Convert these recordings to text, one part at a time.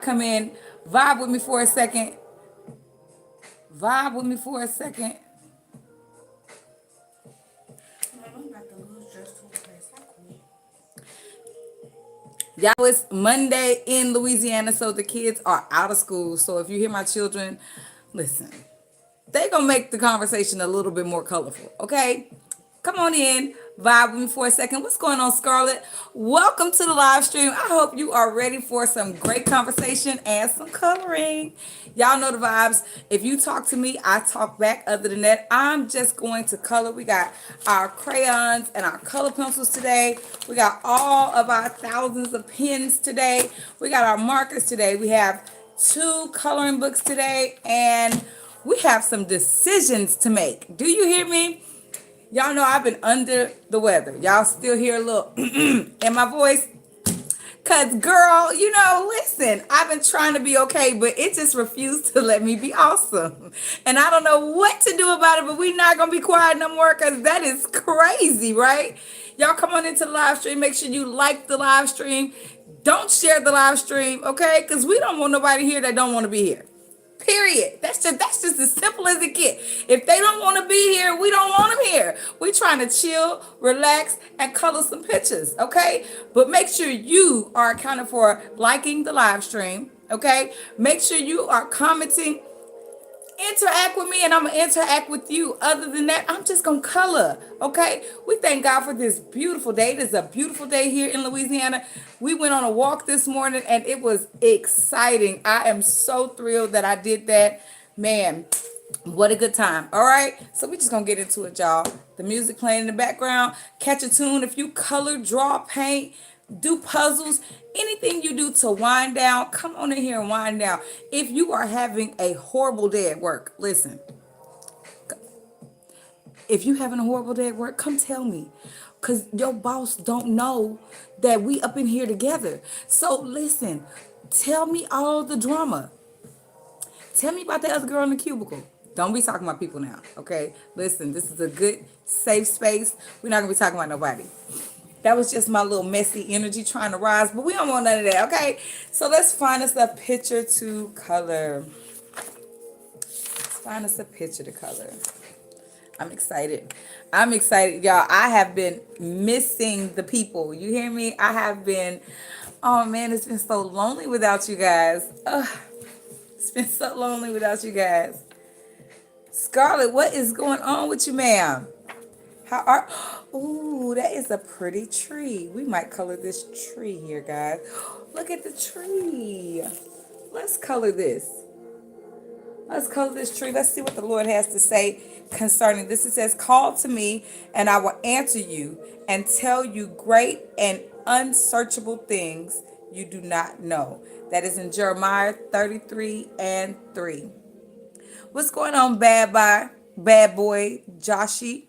Come in, vibe with me for a second. Vibe with me for a second. Y'all, it's Monday in Louisiana, so the kids are out of school. So if you hear my children, listen, they gonna make the conversation a little bit more colorful, okay? Come on in, vibe with me for a second. What's going on, Scarlett? Welcome to the live stream. I hope you are ready for some great conversation and some coloring. Y'all know the vibes. If you talk to me, I talk back. Other than that, I'm just going to color. We got our crayons and our color pencils today. We got all of our thousands of pens today. We got our markers today. We have two coloring books today, and we have some decisions to make. Do you hear me? Y'all know I've been under the weather. Y'all still hear a little in my voice? Cause girl, listen, I've been trying to be okay, but it just refused to let me be awesome. And I don't know what to do about it, but we're not gonna be quiet no more because that is crazy, right? Y'all come on into the live stream. Make sure you like the live stream. Don't share the live stream, okay? Because we don't want nobody here that don't want to be here. Period. That's just as simple as it gets. If they don't want to be here, we don't want them here. We trying to chill, relax, and color some pictures, okay? But make sure you are accounted for liking the live stream, okay? Make sure you are commenting. Interact with me and I'm gonna interact with you. Other than that, I'm just gonna color, okay? We thank God for this beautiful day. It is a beautiful day here in Louisiana. We went on a walk this morning and it was exciting. I am so thrilled that I did that. Man, what a good time. All right, so we just gonna get into it, y'all. The music playing in the background. Catch a tune. If you color, draw, paint, do puzzles, anything you do to wind down, come on in here and wind down. If you are having a horrible day at work, listen, if you having a horrible day at work, come tell me, because your boss don't know that we up in here together. So listen, tell me all the drama. Tell me about the other girl in the cubicle. Don't be talking about people now, okay? Listen, this is a good, safe space. We're not going to be talking about nobody. That was just my little messy energy trying to rise, but we don't want none of that, okay? So let's find us a picture to color. Let's find us a picture to color. I'm excited. I'm excited, y'all. I have been missing the people. You hear me? I have been, oh man, it's been so lonely without you guys. Ugh. It's been so lonely without you guys. Scarlett, what is going on with you, ma'am? How are... Ooh, that is a pretty tree. We might color this tree here, guys. Look at the tree. Let's color this. Let's color this tree. Let's see what the Lord has to say concerning this. It says, call to me, and I will answer you and tell you great and unsearchable things you do not know. That is in Jeremiah 33:3. What's going on, bad boy, Joshi?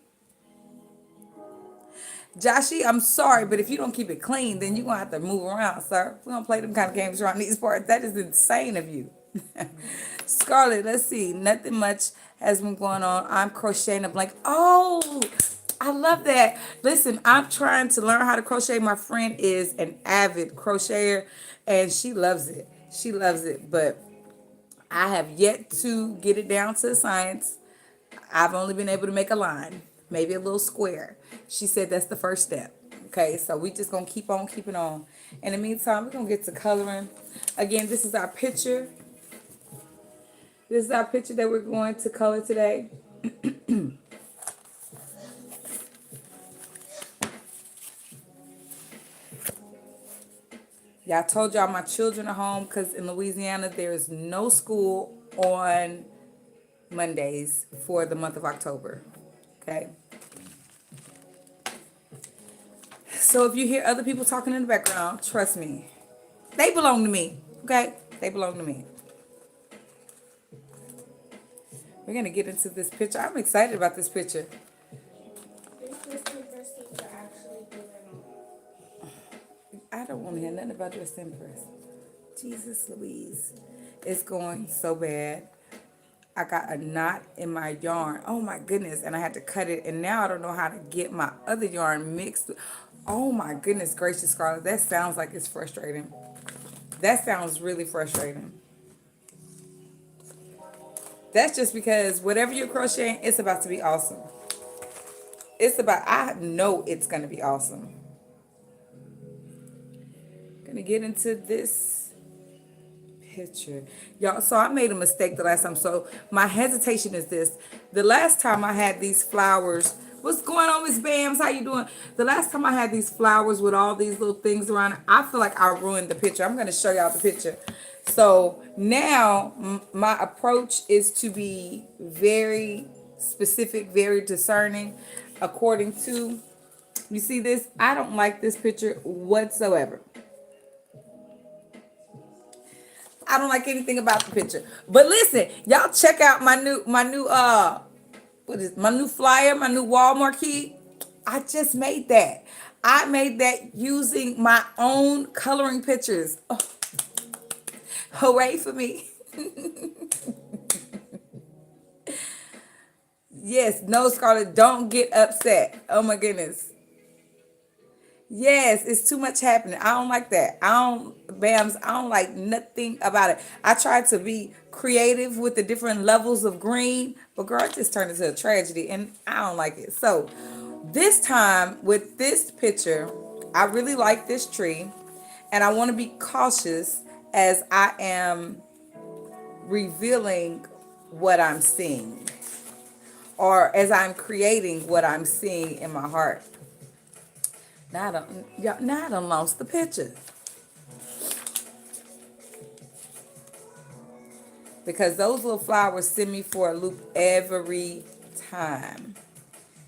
Joshi, I'm sorry, but if you don't keep it clean, then you're going to have to move around, sir. We don't play them kind of games around these parts. That is insane of you. Scarlett, let's see. Nothing much has been going on. I'm crocheting a blanket. Oh, I love that. Listen, I'm trying to learn how to crochet. My friend is an avid crocheter, and she loves it. She loves it, but I have yet to get it down to science. I've only been able to make a line, maybe a little square. She said that's the first step. Okay, so we just going to keep on keeping on. In the meantime, we're going to get to coloring. Again, this is our picture. This is our picture that we're going to color today. Yeah, I told y'all my children are home because in Louisiana there is no school on Mondays for the month of October. Okay. So if you hear other people talking in the background, trust me. They belong to me. Okay? They belong to me. We're going to get into this picture. I'm excited about this picture. I don't want to hear nothing about your Empress. Jesus Louise. It's going so bad. I got a knot in my yarn. Oh my goodness. And I had to cut it. And now I don't know how to get my other yarn mixed. Oh my goodness gracious, Scarlett. That sounds like it's frustrating. That sounds really frustrating. That's just because whatever you're crocheting, it's about to be awesome. I know it's going to be awesome. Gonna get into this picture. Y'all, so I made a mistake the last time. So my hesitation is this. The last time I had these flowers, what's going on, Miss Bams? How you doing? The last time I had these flowers with all these little things around it, I feel like I ruined the picture. I'm gonna show y'all the picture. So now my approach is to be very specific, very discerning according to, you see this? I don't like this picture whatsoever. I don't like anything about the picture. But listen, y'all check out my new what is my new flyer, my new wall marquee. I just made that. I made that using my own coloring pictures. Oh, hooray for me. Yes, no, Scarlett, don't get upset. Oh my goodness. Yes, it's too much happening. I don't like that. I don't like nothing about it. I tried to be creative with the different levels of green, but girl, it just turned into a tragedy and I don't like it. So this time with this picture, I really like this tree and I want to be cautious as I am revealing what I'm seeing or as I'm creating what I'm seeing in my heart. Now I done lost the picture. Because those little flowers send me for a loop every time.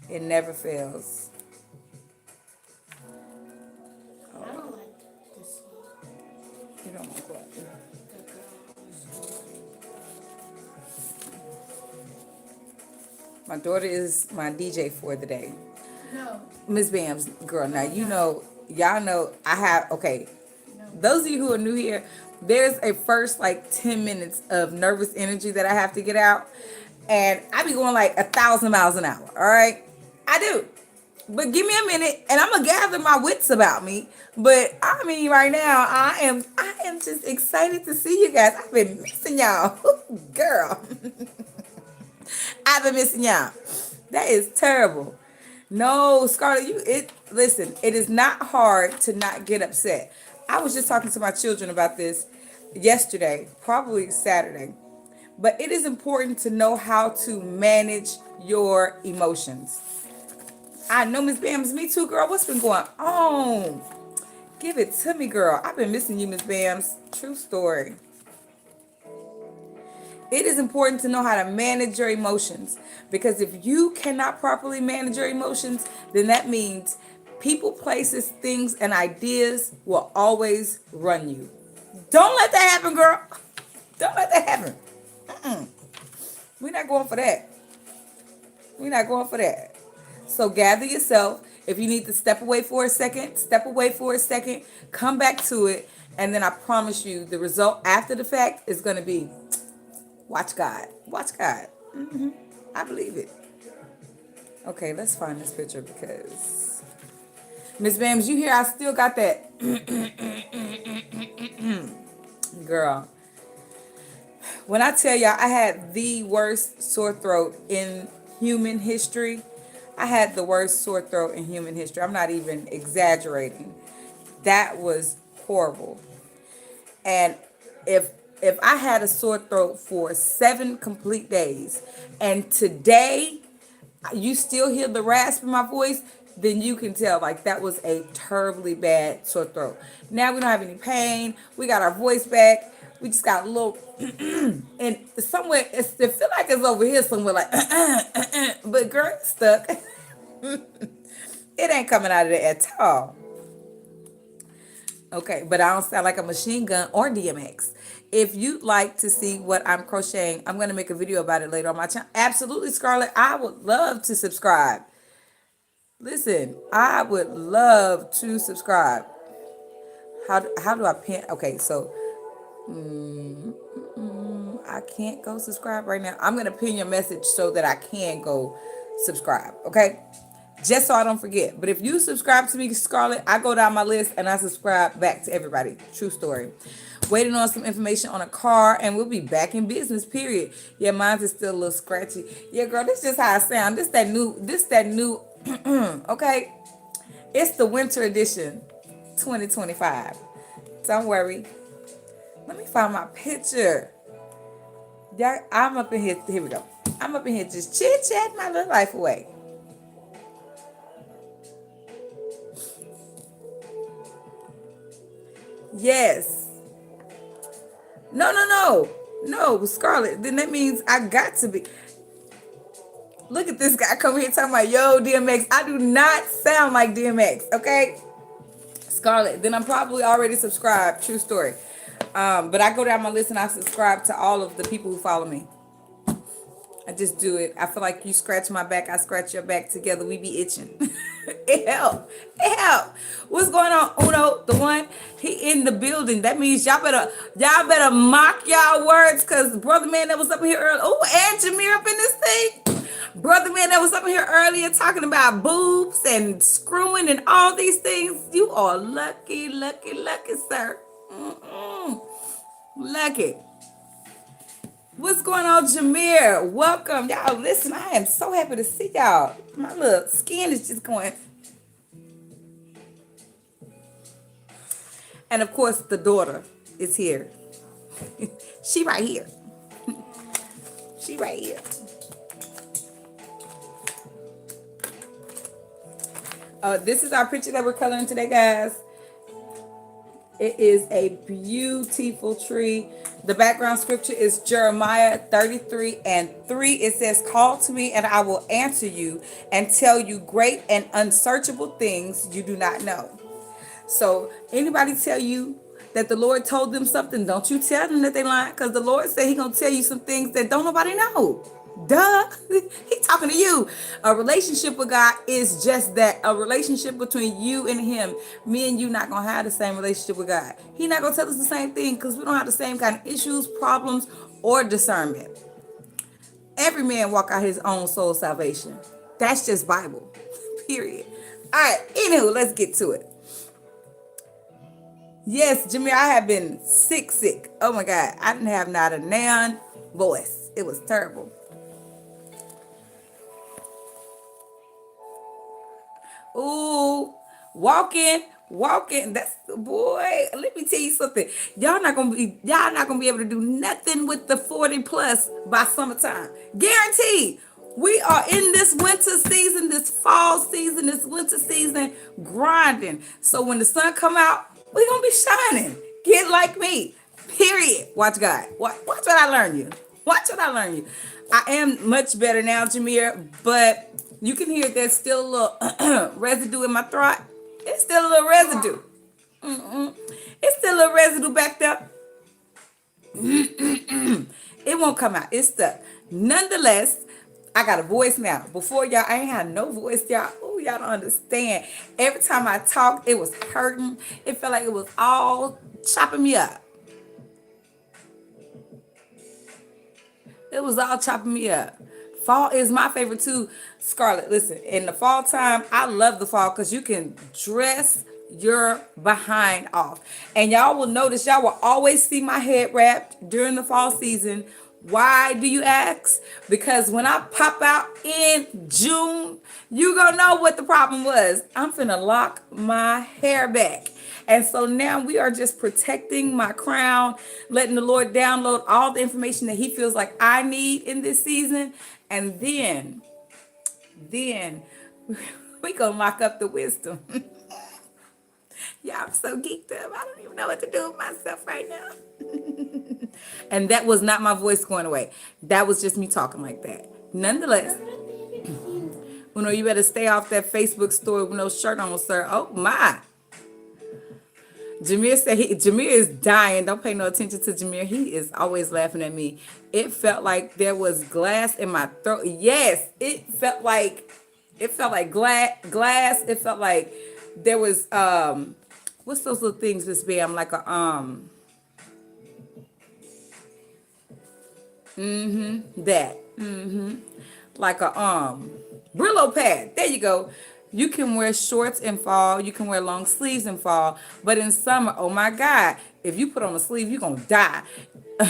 It never fails. I don't like this one. You don't want to go out there. The My daughter is my DJ for the day. No, Miss Bam's girl. Now you know, y'all know I have. Okay, those of you who are new here, there's a first like 10 minutes of nervous energy that I have to get out, and I be going like 1,000 miles an hour. All right, I do. But give me a minute, and I'm gonna gather my wits about me. But I mean, right now, I am just excited to see you guys. I've been missing y'all, girl. I've been missing y'all. That is terrible. No, Scarlett, listen, it is not hard to not get upset. I was just talking to my children about this yesterday, probably Saturday. But it is important to know how to manage your emotions. I know, Miss Bams, me too, girl. What's been going on? Give it to me, girl. I've been missing you, Miss Bams. True story. It is important to know how to manage your emotions because if you cannot properly manage your emotions, then that means people, places, things, and ideas will always run you. Don't let that happen, girl. Don't let that happen. We're not going for that. We're not going for that. So gather yourself. If you need to step away for a second, step away for a second, come back to it, and then I promise you the result after the fact is going to be watch God. Watch God. I believe it. Okay, let's find this picture because Miss Bams, you hear I still got that girl. When I tell y'all I had the worst sore throat in human history, I had the worst sore throat in human history. I'm not even exaggerating. That was horrible. And if I had a sore throat for 7 complete days, and today you still hear the rasp in my voice, then you can tell like that was a terribly bad sore throat. Now we don't have any pain. We got our voice back. We just got a little, and somewhere it feel like it's over here somewhere like, but girl, it's stuck. It ain't coming out of there at all. Okay, but I don't sound like a machine gun or DMX. If you'd like to see what I'm crocheting, I'm going to make a video about it later on my channel. Absolutely, Scarlett. I would love to subscribe. Listen, I would love to subscribe. How do I pin? Okay, so I can't go subscribe right now. I'm going to pin your message so that I can go subscribe. Okay? just so I don't forget. But if you subscribe to me, Scarlett, I go down my list and I subscribe back to everybody. True story. Waiting on some information on a car, and we'll be back in business. Period. Yeah, mine is still a little scratchy. Yeah, girl, this is just how I sound. This that new. This that new. Okay, it's the winter edition, 2025. Don't worry. Let me find my picture. Yeah, I'm up in here. Here we go. I'm up in here just chit chatting my little life away. Yes. No, no, no. No, Scarlett. Then that means I got to be. Look at this guy coming here talking about, yo, DMX. I do not sound like DMX, okay? Scarlett. Then I'm probably already subscribed. True story. But I go down my list and I subscribe to all of the people who follow me. I just do it. I feel like you scratch my back, I scratch your back. Together we be itching. It help. It help. What's going on, Uno? The one, he in the building. That means y'all better mock y'all words, cause brother man that was up here earlier. Oh, and Jameer up in this thing. Brother man that was up here earlier talking about boobs and screwing and all these things. You are lucky, lucky, lucky, sir. Lucky. What's going on, Jameer? Welcome. Y'all, listen, I am so happy to see y'all. My little skin is just going. And of course, the daughter is here. She right here. She right here. This is our picture that we're coloring today, guys. It is a beautiful tree. The background scripture is Jeremiah 33:3. It says, call to me and I will answer you and tell you great and unsearchable things you do not know. So anybody tell you that the Lord told them something, don't you tell them that they lying, because the Lord said he gonna tell you some things that don't nobody know. Duh. He talking to you. A relationship with God is just that. A relationship between you and him. Me and you not going to have the same relationship with God. He not going to tell us the same thing because we don't have the same kind of issues, problems, or discernment. Every man walk out his own soul salvation. That's just Bible. Period. All right. Anywho, let's get to it. Yes, Jimmy, I have been sick. Oh my God. I didn't have not a nan voice. It was terrible. Ooh, walking. That's boy. Let me tell you something. Y'all not gonna be able to do nothing with the 40 plus by summertime. Guaranteed. We are in this winter season, this fall season, this winter season grinding. So when the sun come out, we gonna be shining. Get like me. Period. Watch God. Watch what I learn you. Watch what I learn you. I am much better now, Jameer, but you can hear there's still a little residue in my throat. It's still a little residue. It's still a little residue back there. It won't come out. It's stuck. Nonetheless, I got a voice now. Before y'all, I ain't had no voice, y'all. Oh, y'all don't understand. Every time I talked, it was hurting. It felt like it was all chopping me up. It was all chopping me up. Fall is my favorite too, Scarlett. Listen, in the fall time, I love the fall because you can dress your behind off. And y'all will notice, y'all will always see my head wrapped during the fall season. Why do you ask? Because when I pop out in June, you gonna know what the problem was. I'm finna lock my hair back. And so now we are just protecting my crown, letting the Lord download all the information that he feels like I need in this season. And then we gonna lock up the wisdom. Yeah, I'm so geeked up. I don't even know what to do with myself right now. And that was not my voice going away. That was just me talking like that. Nonetheless, you better stay off that Facebook story with no shirt on, sir. Oh my. Jameer said Jameer is dying. Don't pay no attention to Jameer. He is always laughing at me. It felt like there was glass in my throat. Yes, it felt like glass. It felt like there was what's those little things, Miss B? I'm like a like a Brillo pad. There you go. You can wear shorts in fall, you can wear long sleeves in fall, but in summer, oh my God, if you put on a sleeve, you're gonna die.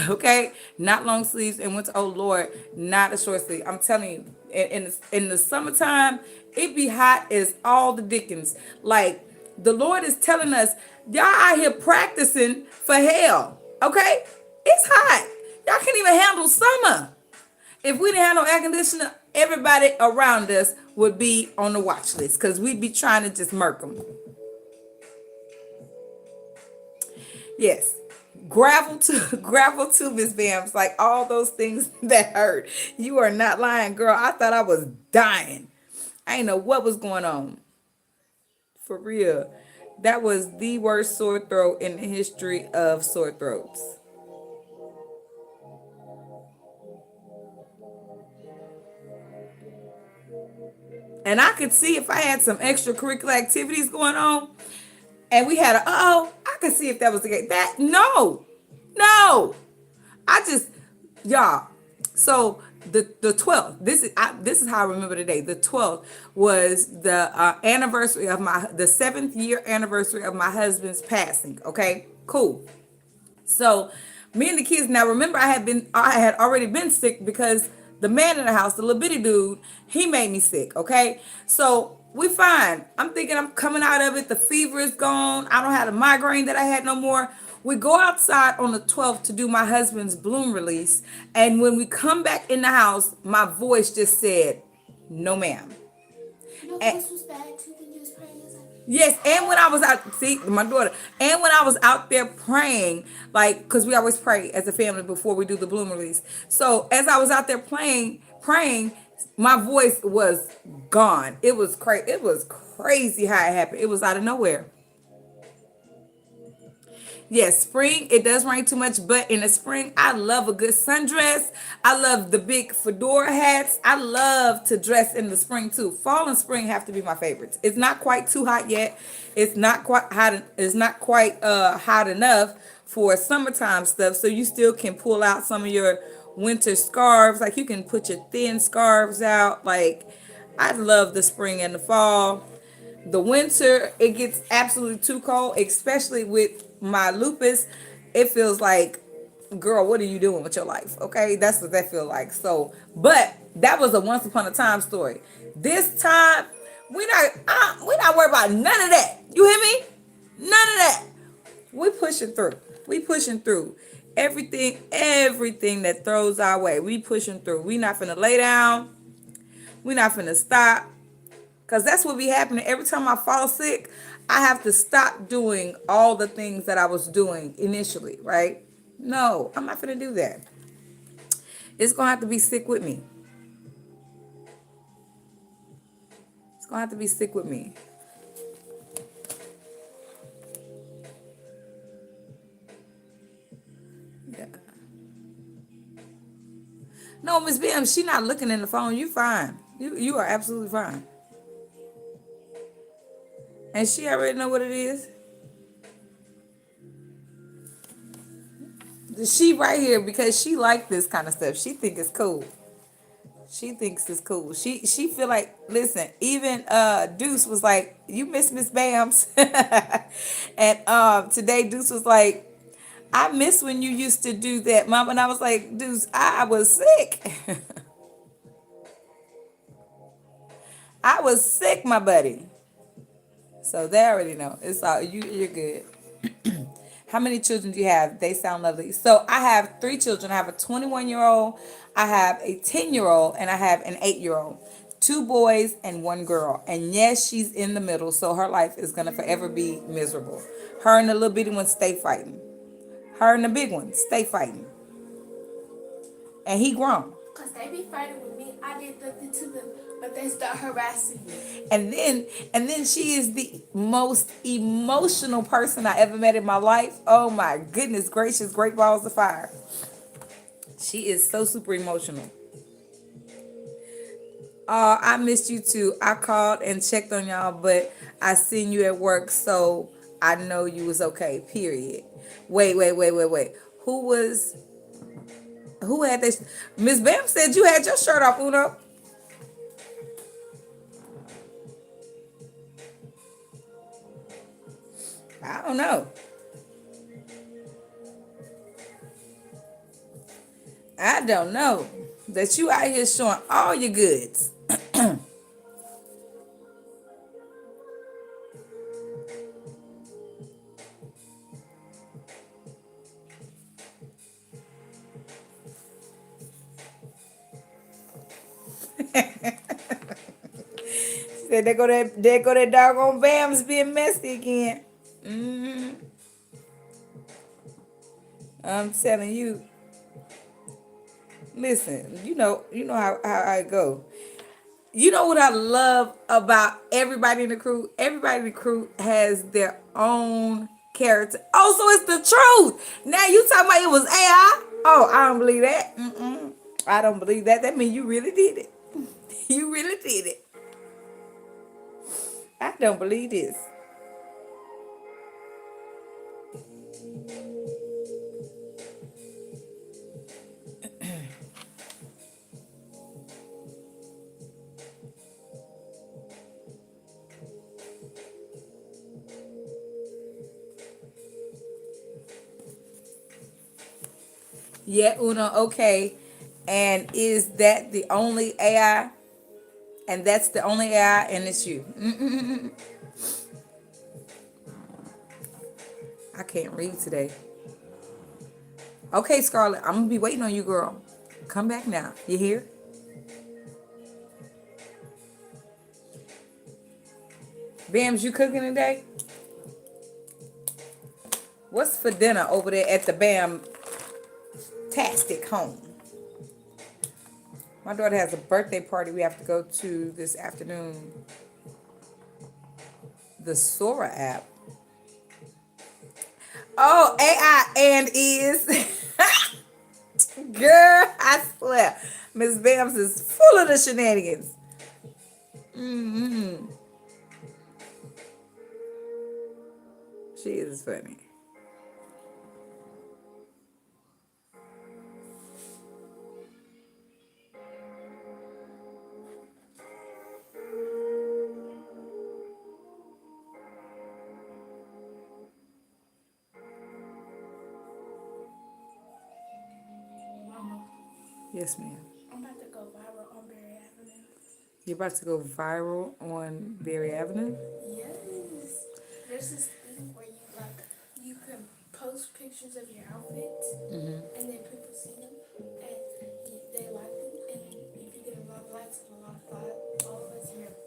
Okay? Not long sleeves and winter, oh Lord, not a short sleeve. I'm telling you, in the summertime, it be hot as all the dickens. Like the Lord is telling us, y'all out here practicing for hell. Okay? It's hot. Y'all can't even handle summer. If we didn't have no air conditioner, everybody around us would be on the watch list because we'd be trying to just murk them. Yes. Gravel to gravel to Miss Bams, like all those things that hurt. You are not lying, girl. I thought I was dying. I didn't know what was going on. For real. That was the worst sore throat in the history of sore throats. And I could see if I had some extracurricular activities going on and we had I could see if that was the case. That, no. I just, y'all. So the 12th, this is how I remember the day. The 12th was the anniversary of the 7th year anniversary of my husband's passing. Okay, cool. So me and the kids, now remember I had already been sick because the man in the house, the little bitty dude, he made me sick. Okay. So we fine. I'm thinking I'm coming out of it. The fever is gone. I don't have the migraine that I had no more. We go outside on the 12th to do my husband's bloom release. And when we come back in the house, my voice just said, no ma'am. Your And, voice was bad too when you was praying. It was like, yes, and when I was out, see, my daughter, and when I was out there praying, like, because we always pray as a family before we do the bloom release. So as I was out there praying, my voice was gone. It was crazy. It was crazy how it happened. It was out of nowhere. Yes, spring, it does rain too much, but in the spring, I love a good sundress. I love the big fedora hats. I love to dress in the spring too. Fall and spring have to be my favorites. It's not quite too hot yet. It's not quite hot. It's not quite hot enough for summertime stuff. So you still can pull out some of your winter scarves. Like you can put your thin scarves out. Like I love the spring and the fall. The winter, it gets absolutely too cold, especially with my lupus. It feels like, girl, what are you doing with your life? Okay, that's what that feel like. So, but that was a once upon a time story. This time, we not worried about none of that. You hear me? None of that. We pushing through. We pushing through. Everything that throws our way. We pushing through. We not finna lay down. We not finna stop. Because that's what be happening. Every time I fall sick, I have to stop doing all the things that I was doing initially, right? No, I'm not going to do that. It's going to have to be sick with me. It's going to have to be sick with me. Yeah. No, Miss Bim, she not looking in the phone. You fine. You are absolutely fine. And she already know what it is. She right here because she like this kind of stuff. She think it's cool. She thinks it's cool. She feel like, listen, even Deuce was like, you miss Bams. And today Deuce was like, I miss when you used to do that, Mom. And I was like, Deuce, I was sick. I was sick, my buddy. So they already know. It's all you're good. How many children do you have? They sound lovely. So I have 3 children. I have a 21-year-old, I have a 10-year-old, and I have an 8-year-old. 2 boys and 1 girl. And yes, she's in the middle, so her life is gonna forever be miserable. Her and the little bitty one stay fighting. Her and the big one stay fighting. And he grown. because they be fighting with me. I did nothing to them, but they start harassing me. And then she is the most emotional person I ever met in my life. Oh my goodness gracious, great balls of fire. She is so super emotional. I missed you too. I called and checked on y'all, but I seen you at work, so I know you was okay. Period. Wait. Who had this? Miss Bam said you had your shirt off, Uno. I don't know. I don't know that you out here showing all your goods. Said they go that doggone Bam's being messy again. hmm I'm telling you. Listen, you know how I go. You know what I love about everybody in the crew? Everybody in the crew has their own character. Oh, so it's the truth. Now you talking about it was AI? Oh, I don't believe that. I don't believe that. That means you really did it. You really did it. I don't believe this. Yeah, Uno, okay. And is that the only AI? And that's the only AI, and it's you. I can't read today. Okay, Scarlett, I'm gonna be waiting on you, girl. Come back now. You hear? Bams, you cooking today? What's for dinner over there at the Bam Tastic home? My daughter has a birthday party we have to go to this afternoon. The Sora app. Oh, AI and is. Girl, I swear. Miss Bams is full of the shenanigans. hmm She is funny. Mama, Yes, ma'am. I'm about to go viral on Berry Avenue. You're about to go viral on Berry Avenue? Yes. There's this thing where you can post pictures of your outfits and then people see them and they like them and if you get a lot of likes and a lot of followers, you're viral.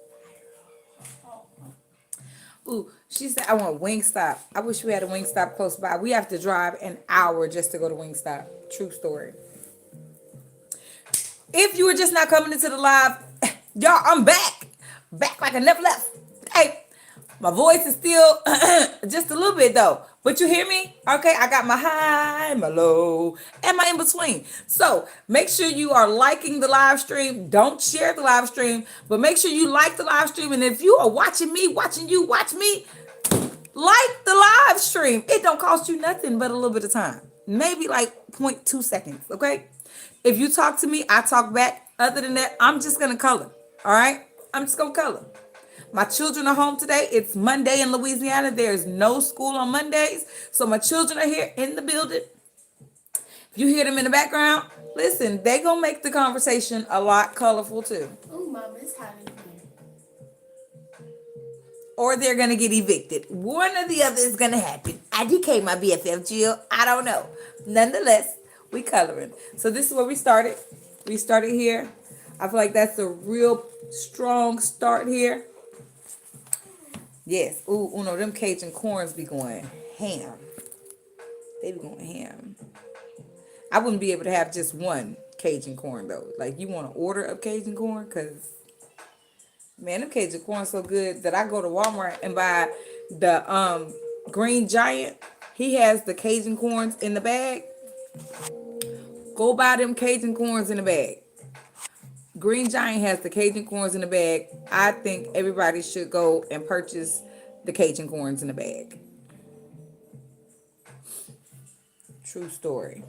Ooh, she said, I want Wingstop. I wish we had a Wingstop close by. We have to drive an hour just to go to Wingstop. True story. If you were just not coming into the live, y'all, I'm back. Back like I never left. Hey, my voice is still just a little bit though. But you hear me? Okay, I got my high, my low, and my in between. So make sure you are liking the live stream. Don't share the live stream, but make sure you like the live stream. And if you are watching me, watching you, watch me, like the live stream. It don't cost you nothing but a little bit of time. Maybe like 0.2 seconds, okay? If you talk to me, I talk back. Other than that, I'm just gonna color. All right? I'm just gonna color. My children are home today. It's Monday in Louisiana. There's no school on Mondays. So my children are here in the building. If you hear them in the background, listen, they gonna make the conversation a lot colorful too. Oh, Mama, it's hot in here. Or they're gonna get evicted. One or the other is gonna happen. I DK my BFF Jill. I don't know. Nonetheless, we coloring. So this is where we started. We started here. I feel like that's a real strong start here. Yes. Ooh, Uno, them Cajun corns be going ham. They be going ham. I wouldn't be able to have just one Cajun corn though. Like you want to order of Cajun corn, cause man, them Cajun corn so good that I go to Walmart and buy the Green Giant. He has the Cajun corns in the bag. Go buy them Cajun corns in the bag. Green Giant has the Cajun corns in the bag. I think everybody should go and purchase the Cajun corns in the bag. True story.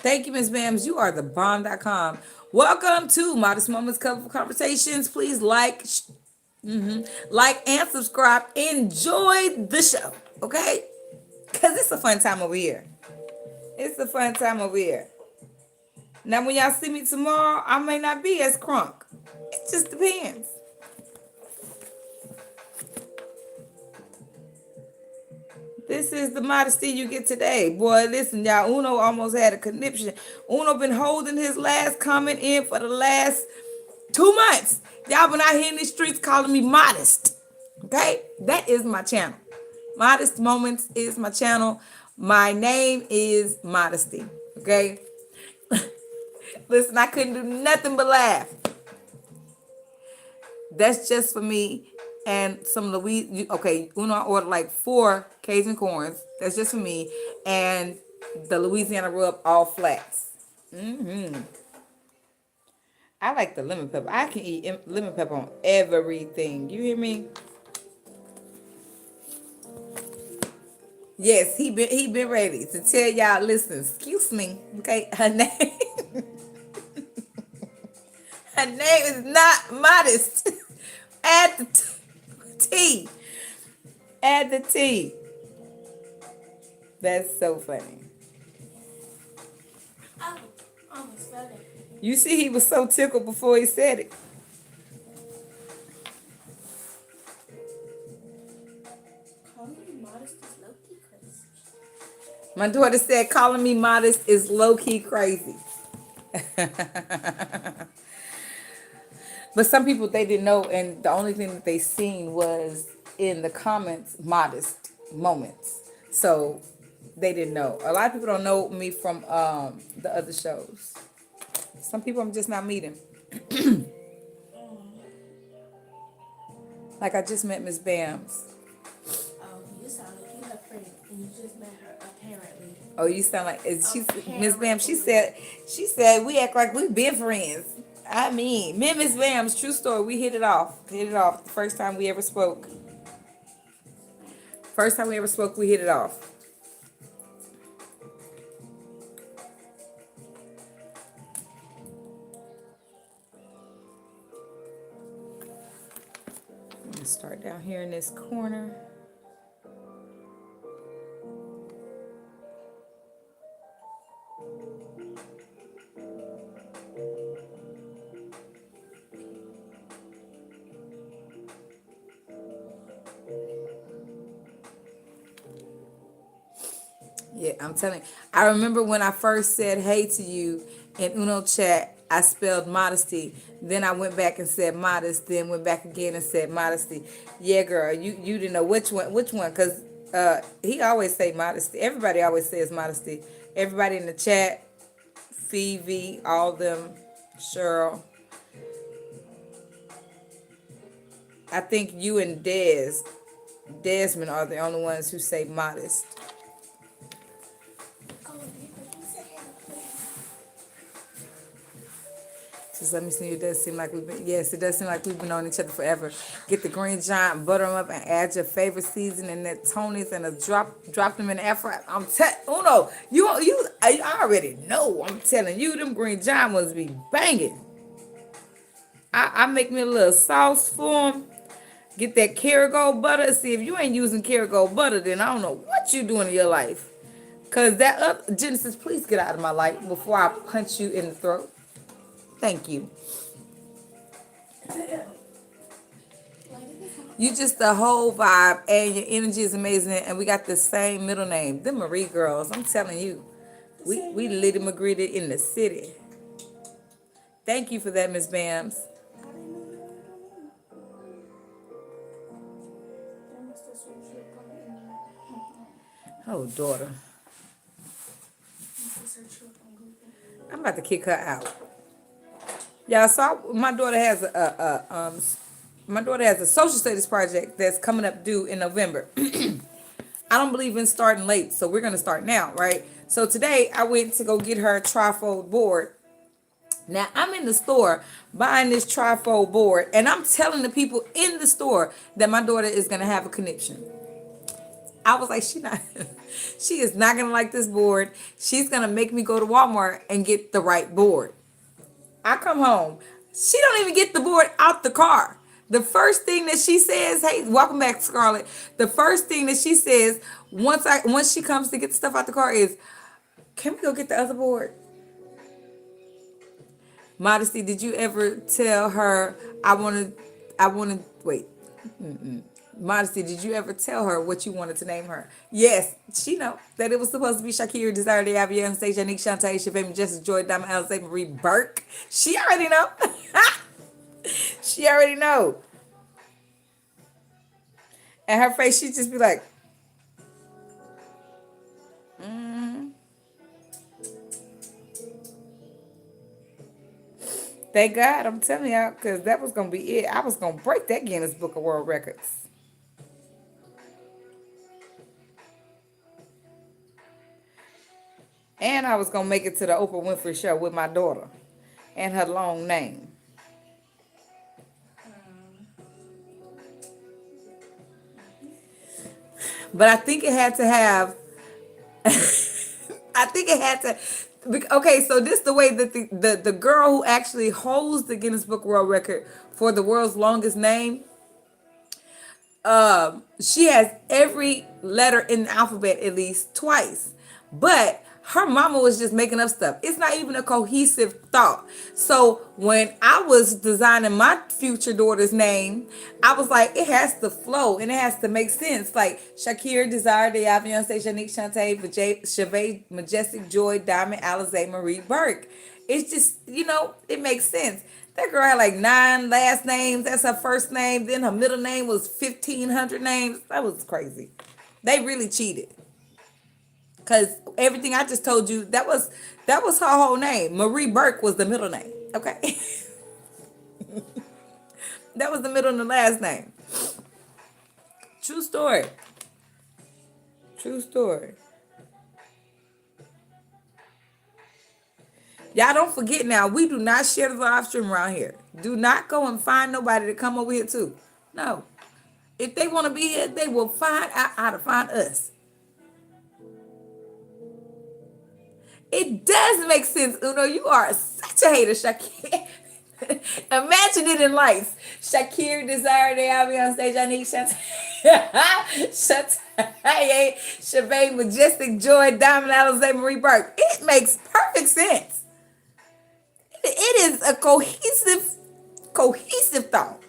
Thank you, Miss Bams. You are the bomb.com. Welcome to Modest Moments Colorful Conversations. Please like and subscribe. Enjoy the show, okay? Because it's a fun time over here. It's a fun time over here. Now, when y'all see me tomorrow, I may not be as crunk. It just depends. This is the modesty you get today. Boy, listen, y'all, Uno almost had a conniption. Uno been holding his last comment in for the last 2 months. Y'all been out here in these streets calling me modest. Okay? That is my channel. Modest Moments is my channel. My name is Modesty. Okay? Listen, I couldn't do nothing but laugh. That's just for me and some Louis. Okay, Uno ordered like 4 Cajun corns. That's just for me. And the Louisiana rub all flats. I like the lemon pepper. I can eat lemon pepper on everything. You hear me? Yes, he been ready to tell y'all. Listen, excuse me. Okay, her name. Her name is not Modest. Add the T. Add the T. That's so funny. Oh, almost fell it. You see, he was so tickled before he said it. Calling me modest is low-key crazy. My daughter said calling me modest is low-key crazy. But some people, they didn't know, and the only thing that they seen was in the comments, modest moments. So they didn't know. A lot of people don't know me from the other shows. Some people I'm just not meeting. Like I just met Miss Bams. Oh, you sound like you have friend and you just met her apparently. Oh, you sound like Miss Bam. She said we act like we've been friends. I mean, me and Miss Bam's true story. We hit it off. The first time we ever spoke. We hit it off. I'm gonna start down here in this corner. Yeah, I'm telling you. I remember when I first said hey to you in Uno chat, I spelled modesty. Then I went back and said modest. Then went back again and said modesty. Yeah, girl, you didn't know which one, because he always say modesty. Everybody always says modesty. Everybody in the chat, Phoebe, all them, Cheryl. I think you and Desmond are the only ones who say modest. Just let me see. It does seem like we've been. Yes, it does seem like we've been on each other forever. Get the green giant, butter them up, and add your favorite seasoning, that Tony's, and drop them in the air fryer. I'm Uno, I already know. I'm telling you, them green giant ones be banging. I make me a little sauce for them. Get that Kerrygold butter. See, if you ain't using Kerrygold butter, then I don't know what you doing in your life. Cause that Genesis, please get out of my life before I punch you in the throat. Thank you. You just the whole vibe, and your energy is amazing. And we got the same middle name, the Marie girls. I'm telling you, we Liddy McGreedy in the city. Thank you for that, Miss Bams. Oh, daughter. I'm about to kick her out. Y'all saw my daughter has a social studies project that's coming up due in November. I don't believe in starting late, so we're gonna start now, right? So today I went to go get her a trifold board. Now I'm in the store buying this trifold board, and I'm telling the people in the store that my daughter is gonna have a conniption. I was like, she is not gonna like this board. She's gonna make me go to Walmart and get the right board. I come home. She don't even get the board out the car. The first thing that she says, "Hey, welcome back, Scarlett." The first thing that she says once she comes to get the stuff out the car is, "Can we go get the other board?" Modesty, did you ever tell her I want to wait? Modesty, did you ever tell her what you wanted to name her? Yes, she know that it was supposed to be Shakira, Desire, Diablo, Anastasia, Nick, Shantae, Shavim, Justice, Joy, Diamond, Alice, Marie, Burke. She already know. She already know. And her face, she just be like, thank God, I'm telling y'all, because that was going to be it. I was going to break that Guinness Book of World Records. And I was going to make it to the Oprah Winfrey Show with my daughter and her long name. But I think it had to have, I think it had to, okay, so this is the way that the girl who actually holds the Guinness Book of World Record for the world's longest name, she has every letter in the alphabet at least twice. But her mama was just making up stuff. It's not even a cohesive thought. So when I was designing my future daughter's name, I was like, it has to flow and it has to make sense. Like Shakira, Desire, Diablo, Anastasia, Nick, Shantae, Chavez, Majestic, Joy, Diamond, Alize, Marie, Burke. It's just, it makes sense. That girl had like 9 last names. That's her first name. Then her middle name was 1,500 names. That was crazy. They really cheated. Because everything I just told you, that was her whole name. Marie Burke was the middle name. Okay. That was the middle and the last name. True story. True story. Y'all don't forget now, we do not share the live stream around here. Do not go and find nobody to come over here too. No. If they want to be here, they will find out how to find us. It does make sense, Uno. You are such a hater, Shakir. Imagine it in life. Shakir, Desire, Diablo, on stage, I need Shantae, Shavay, Majestic, Joy, Diamond, Alize, Marie, Burke. It makes perfect sense. It is a cohesive thought.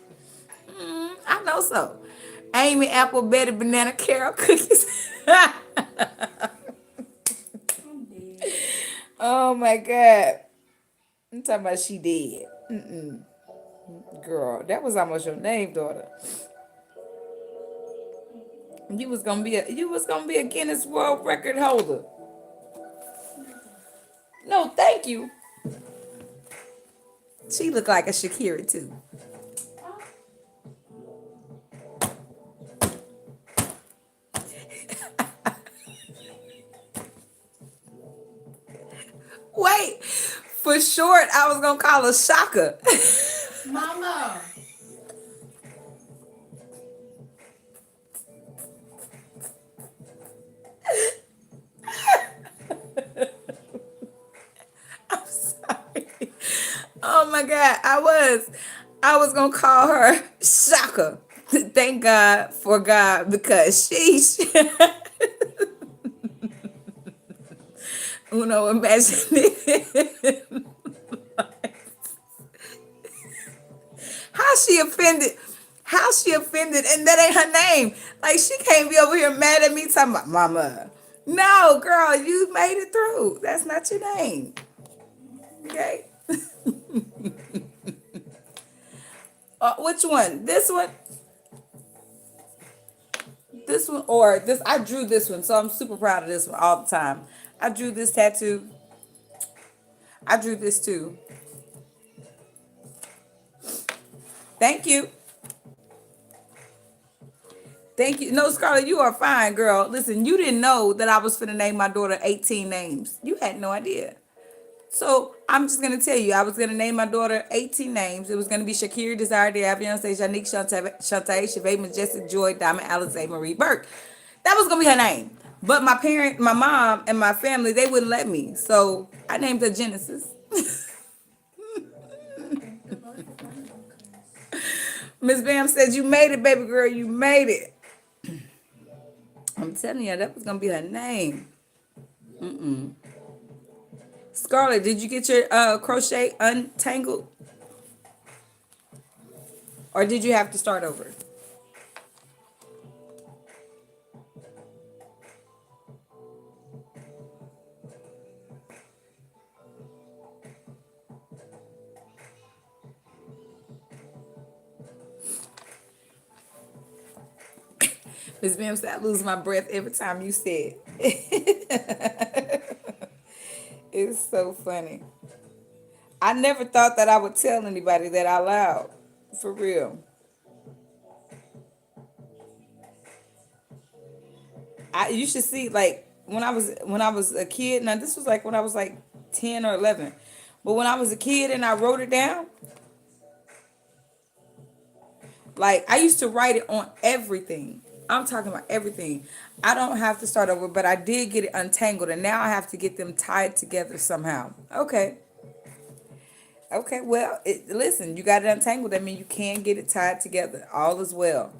I know so. Amy, Apple, Betty, Banana, Carol, Cookies. Oh my God. I'm talking about she did. Girl, that was almost your name, daughter. You was gonna be a Guinness World Record holder. No, thank you. She looked like a Shakira too. Wait, for short, I was gonna call her Shaka. Mama. I'm sorry. Oh my God, I was gonna call her Shaka. Thank God for God, because Uno, imagine it. How she offended? How she offended? And that ain't her name. Like, she can't be over here mad at me talking about mama. No, girl, you made it through. That's not your name. Okay. Which one? This one? This one or this? I drew this one, so I'm super proud of this one all the time. I drew this tattoo. I drew this too. Thank you. Thank you. No, Scarlett, you are fine, girl. Listen, you didn't know that I was finna name my daughter 18 names. You had no idea. So I'm just gonna tell you, I was gonna name my daughter 18 names. It was gonna be Shakira, Desire, Diablo, Anastasia, Nick, Shantae, Shavay, Majestic, Joy, Diamond, Alize, Marie, Burke. That was gonna be her name. But my mom, and my family, they wouldn't let me. So I named her Genesis. The most funny because Miss Bam said, "You made it, baby girl. You made it." I'm telling you, that was gonna be her name. Scarlett, did you get your crochet untangled, or did you have to start over? Miss Bam said, "I lose my breath every time you say it." It's so funny. I never thought that I would tell anybody that out loud. For real. You should see, like, when I was a kid. Now this was like when I was like 10 or 11. But when I was a kid and I wrote it down, like I used to write it on everything. I'm talking about everything. I don't have to start over, but I did get it untangled, and now I have to get them tied together somehow. Okay. Okay, well, listen, you got it untangled. That means you can get it tied together. All is well.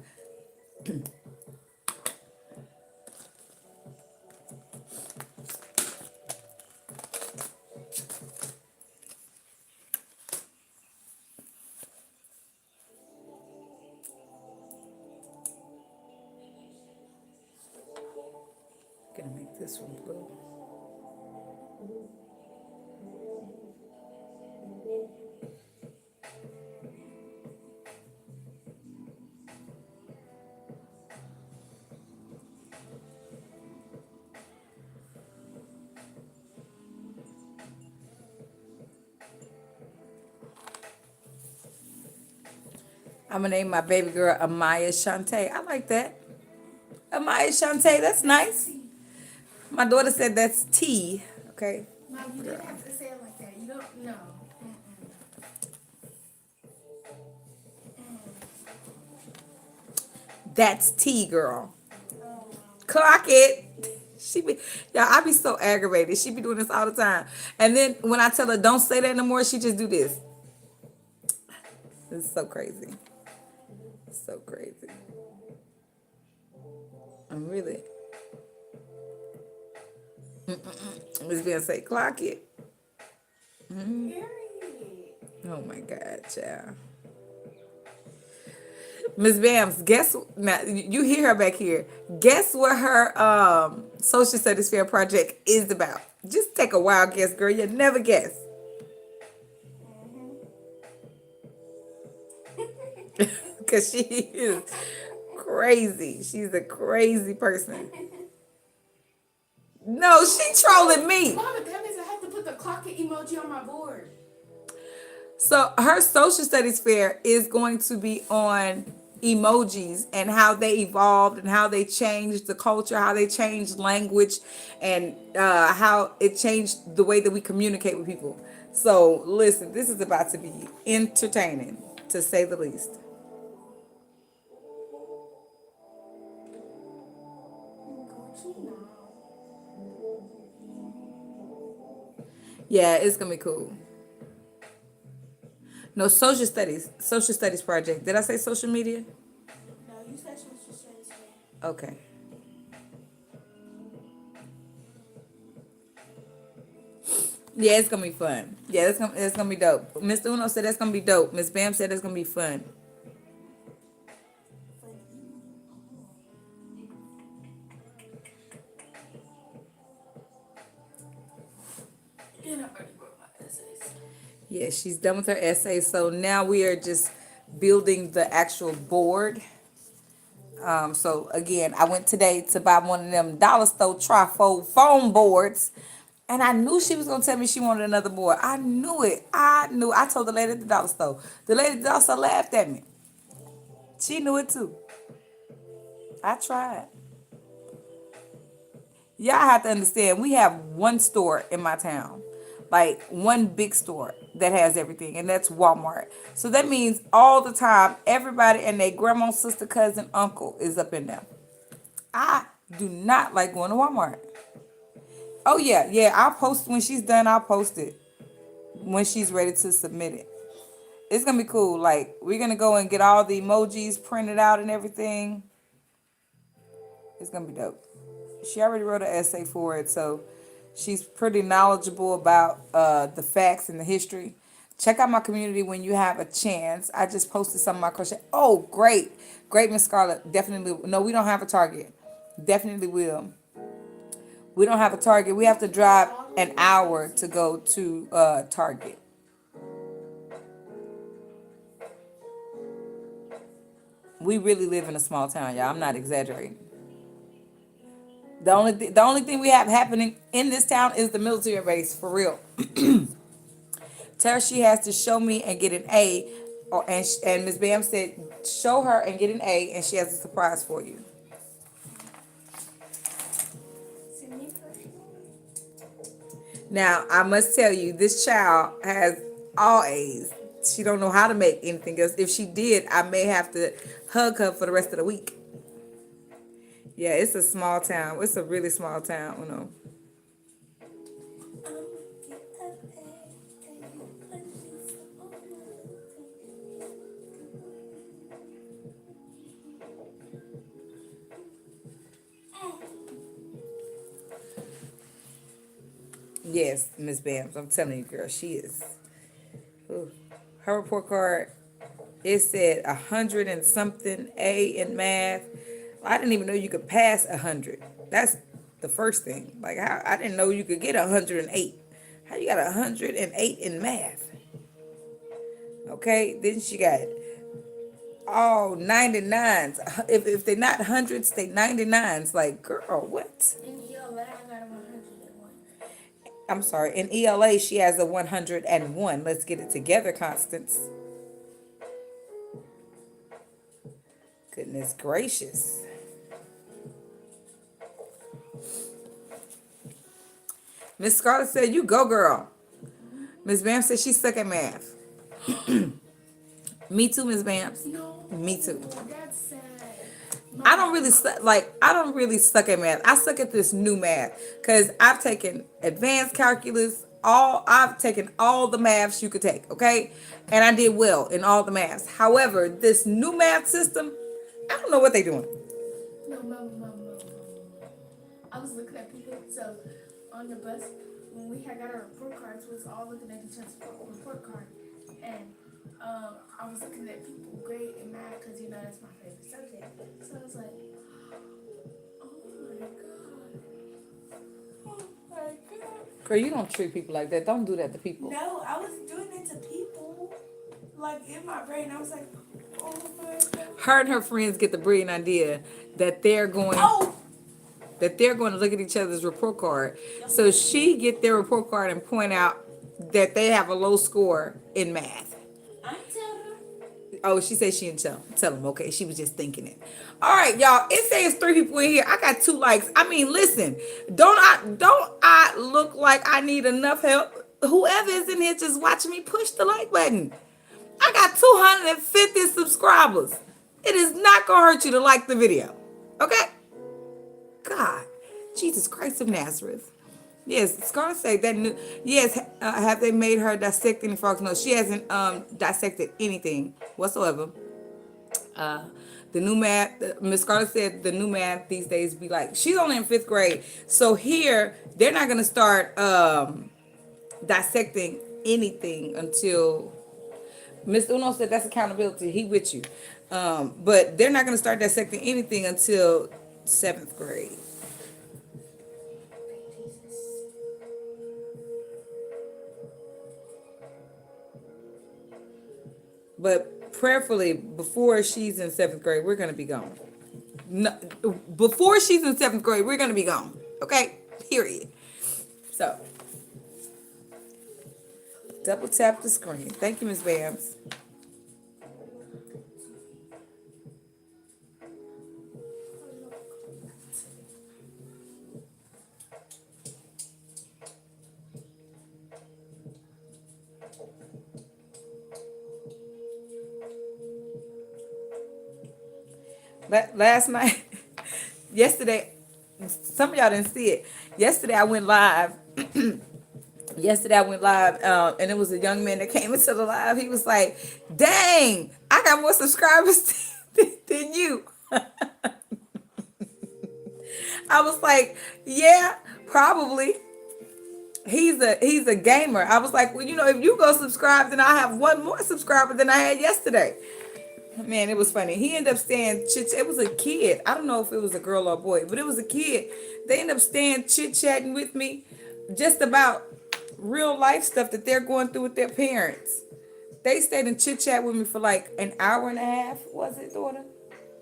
Gonna make this one blue. I'm gonna name my baby girl Amaya Shantae. I like that. Amaya Shantae, that's nice. My daughter said that's T. Okay. no, you didn't have to say it like that. You don't know. That's T, girl. Oh, Clock it. She be, y'all, I be so aggravated. She be doing this all the time. And then when I tell her don't say that no more, she just do this. It's so crazy. So crazy. I'm really. I was gonna say clock it. period. Oh my God, child. Miss Bams, guess now you hear her back here. Guess what her social studies fair project is about? Just take a wild guess, girl. You'll never guess. Cause she is crazy. She's a crazy person. No, she trolling me. Mama, that means I have to put the clock emoji on my board. So her social studies fair is going to be on emojis and how they evolved and how they changed the culture, how they changed language, and how it changed the way that we communicate with people. So listen, this is about to be entertaining, to say the least. Gucci now. Yeah, it's gonna be cool. No, social studies project. Did I say social media? No, you said social studies. Okay. Yeah, it's gonna be fun. Yeah, it's gonna be dope. Mr. Uno said that's gonna be dope. Miss Bam said that's gonna be fun. And I already wrote my essays. Yeah, she's done with her essay. So now we are just building the actual board. So again, I went today to buy one of them dollar store trifold foam boards. And I knew she was gonna tell me she wanted another board. I knew it. I knew. I told the lady at the dollar store. The lady at the dollar store laughed at me. She knew it too. I tried. Y'all have to understand, we have one store in my town, like one big store that has everything, and that's Walmart. So that means all the time, everybody and their grandma, sister, cousin, uncle is up in there. I do not like going to Walmart. Oh yeah, yeah. I'll post when she's done. I'll post it when she's ready to submit it. It's gonna be cool. Like we're gonna go and get all the emojis printed out and everything. It's gonna be dope. She already wrote an essay for it, so she's pretty knowledgeable about the facts and the history. Check out my community when you have a chance. I just posted some of my crochet. Oh, great, great, Miss Scarlett. Definitely. No, we don't have a Target. Definitely will. We don't have a Target. We have to drive an hour to go to Target. We really live in a small town, y'all. I'm not exaggerating. The only thing we have happening in this town is the military base for real. Tell her she has to show me and get an A, or and Miss Bam said show her and get an A, and she has a surprise for you. Send me personal. Now I must tell you, this child has all A's. She don't know how to make anything else. If she did, I may have to hug her for the rest of the week. Yeah, it's a small town. It's a really small town, you know. Yes, Miss Bams. I'm telling you, girl, she is. Ooh. Her report card, it said 100 and something A in math. I didn't even know you could pass 100. That's the first thing. Like I didn't know you could get 108. How you got 108 in math? Okay, then she got all 99s. If they're not hundreds, they 99s. Like, girl, what? In ELA, I got a 101. I'm sorry. In ELA, she has a 101. Let's get it together, Constance. Goodness gracious. Miss Scarlett said, you go, girl. Miss Bam said she suck at math. Me too, Miss Bams. No. Me too. That's sad. I don't really I don't really suck at math. I suck at this new math because I've taken advanced calculus. I've taken all the maths you could take, okay, and I did well in all the maths. However, this new math system, I don't know what they're doing. No, mama. I was looking at people. So on the bus, when we had got our report cards, we was all looking at each other's report card, and I was looking at people great in math because you know that's my favorite subject. So I was like, oh my god, oh my god. Girl, you don't treat people like that. Don't do that to people. No, I was doing it to people. Like in my brain, I was like, oh my god. Her and her friends get the brilliant idea that they're going to look at each other's report card. So she get their report card and point out that they have a low score in math. I tell her. Oh, she said she didn't tell him. Okay, she was just thinking it. All right, y'all. It says 3 people in here. I got 2 likes. I mean, listen. Don't I look like I need enough help? Whoever is in here just watching me, push the like button. I got 250 subscribers. It is not gonna hurt you to like the video. Okay? God, Jesus Christ of Nazareth. Yes, Scarlett said that new. Yes, have they made her dissect any frogs? No, she hasn't dissected anything whatsoever. The new math, Miss Scarlett said the new math these days be like, she's only in 5th grade. So here, they're not going to start dissecting anything until, Miss Uno said that's accountability. He with you. But they're not going to start dissecting anything until 7th grade. But prayerfully, before she's in 7th grade, we're going to be gone. No, before she's in 7th grade, we're going to be gone. Okay? Period. So, double tap the screen. Thank you, Miss Bams. Last night, yesterday, some of y'all didn't see it. Yesterday I went live. And it was a young man that came into the live. He was like, "Dang, I got more subscribers than you." I was like, "Yeah, probably." He's a gamer. I was like, "Well, if you go subscribe, then I have one more subscriber than I had yesterday." Man, it was funny. He ended up staying chit. It was a kid. I don't know if it was a girl or a boy, but it was a kid. They ended up staying chit chatting with me, just about real life stuff that they're going through with their parents. They stayed and chit chat with me for like an hour and a half. Was it, daughter?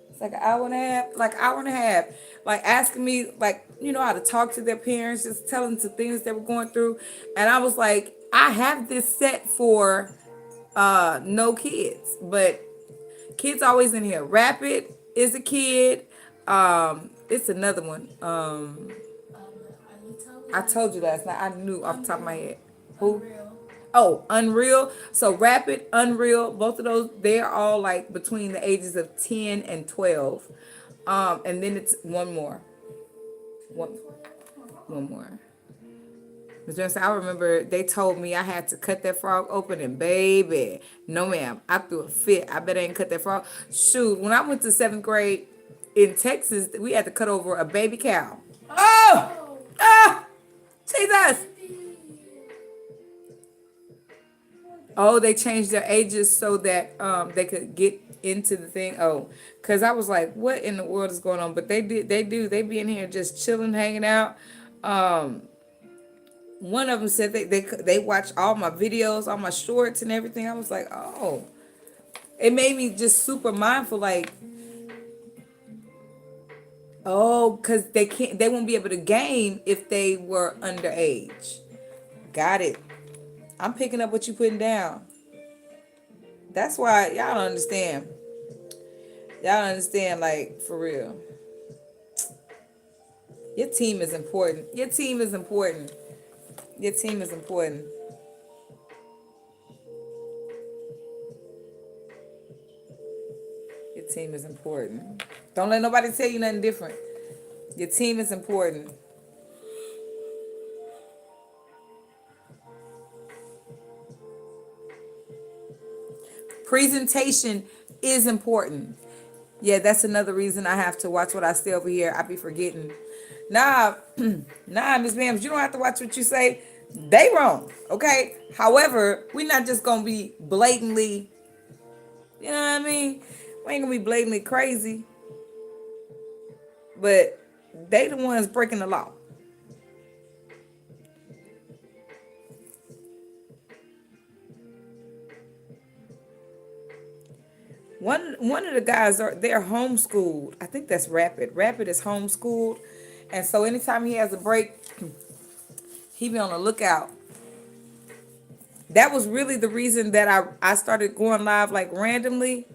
It's like an hour and a half, like asking me like how to talk to their parents, just telling them some things they were going through, and I was like, I have this set for no kids, but kids always in here. Rapid is a kid. It's another one. I told you last night. I knew off the top of my head. Who? Unreal. Oh, Unreal. So Rapid, Unreal, both of those, they're all like between the ages of 10 and 12. And then it's one more. One more. Ms. Johnson, I remember they told me I had to cut that frog open, and baby, no ma'am, I threw a fit. I bet I ain't cut that frog. Shoot, when I went to 7th grade in Texas, we had to cut over a baby cow. Oh! Ah! Jesus! Oh, they changed their ages so that they could get into the thing. Oh, because I was like, what in the world is going on? But they be in here just chilling, hanging out. One of them said they watch all my videos, all my shorts and everything. I was like, oh, it made me just super mindful, like, oh, because they won't be able to game if they were underage. Got it. I'm picking up what you putting down. That's why y'all don't understand. Y'all don't understand, like, for real. Your team is important. Your team is important. Your team is important. Your team is important. Don't let nobody tell you nothing different. Your team is important. Presentation is important. Yeah, that's another reason I have to watch what I say over here. I be forgetting. Nah, Miss Bams, you don't have to watch what you say. They wrong, okay? However, we're not just gonna be blatantly, you know what I mean? We ain't gonna be blatantly crazy, but they the ones breaking the law. One of the guys they're homeschooled. I think that's Rapid. Rapid is homeschooled, and so anytime he has a break, he be on the lookout. That was really the reason that I started going live like randomly,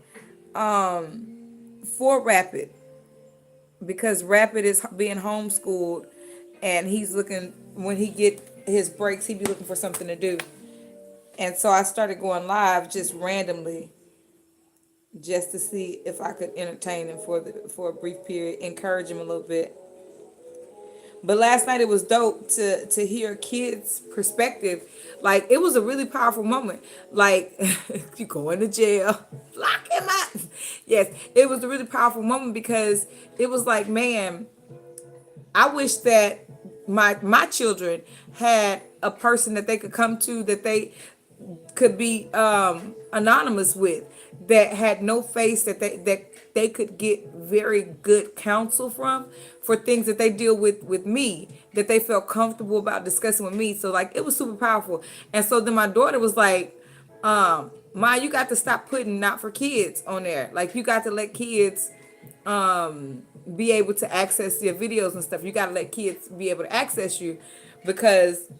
for Rapid, because Rapid is being homeschooled, and he's looking, when he get his breaks, he be looking for something to do, and so I started going live just randomly, just to see if I could entertain him for a brief period, encourage him a little bit. But last night it was dope to hear kids' perspective. Like, it was a really powerful moment. Like, you going to jail, lock him up. Yes, it was a really powerful moment because it was like, man, I wish that my children had a person that they could come to, that they could be anonymous with, that had no face, that they could get very good counsel from for things that they deal with me, that they felt comfortable about discussing with me. So like, it was super powerful. And so then my daughter was like, Ma, you got to stop putting not for kids on there. Like, you got to let kids be able to access your videos and stuff. You got to let kids be able to access you, because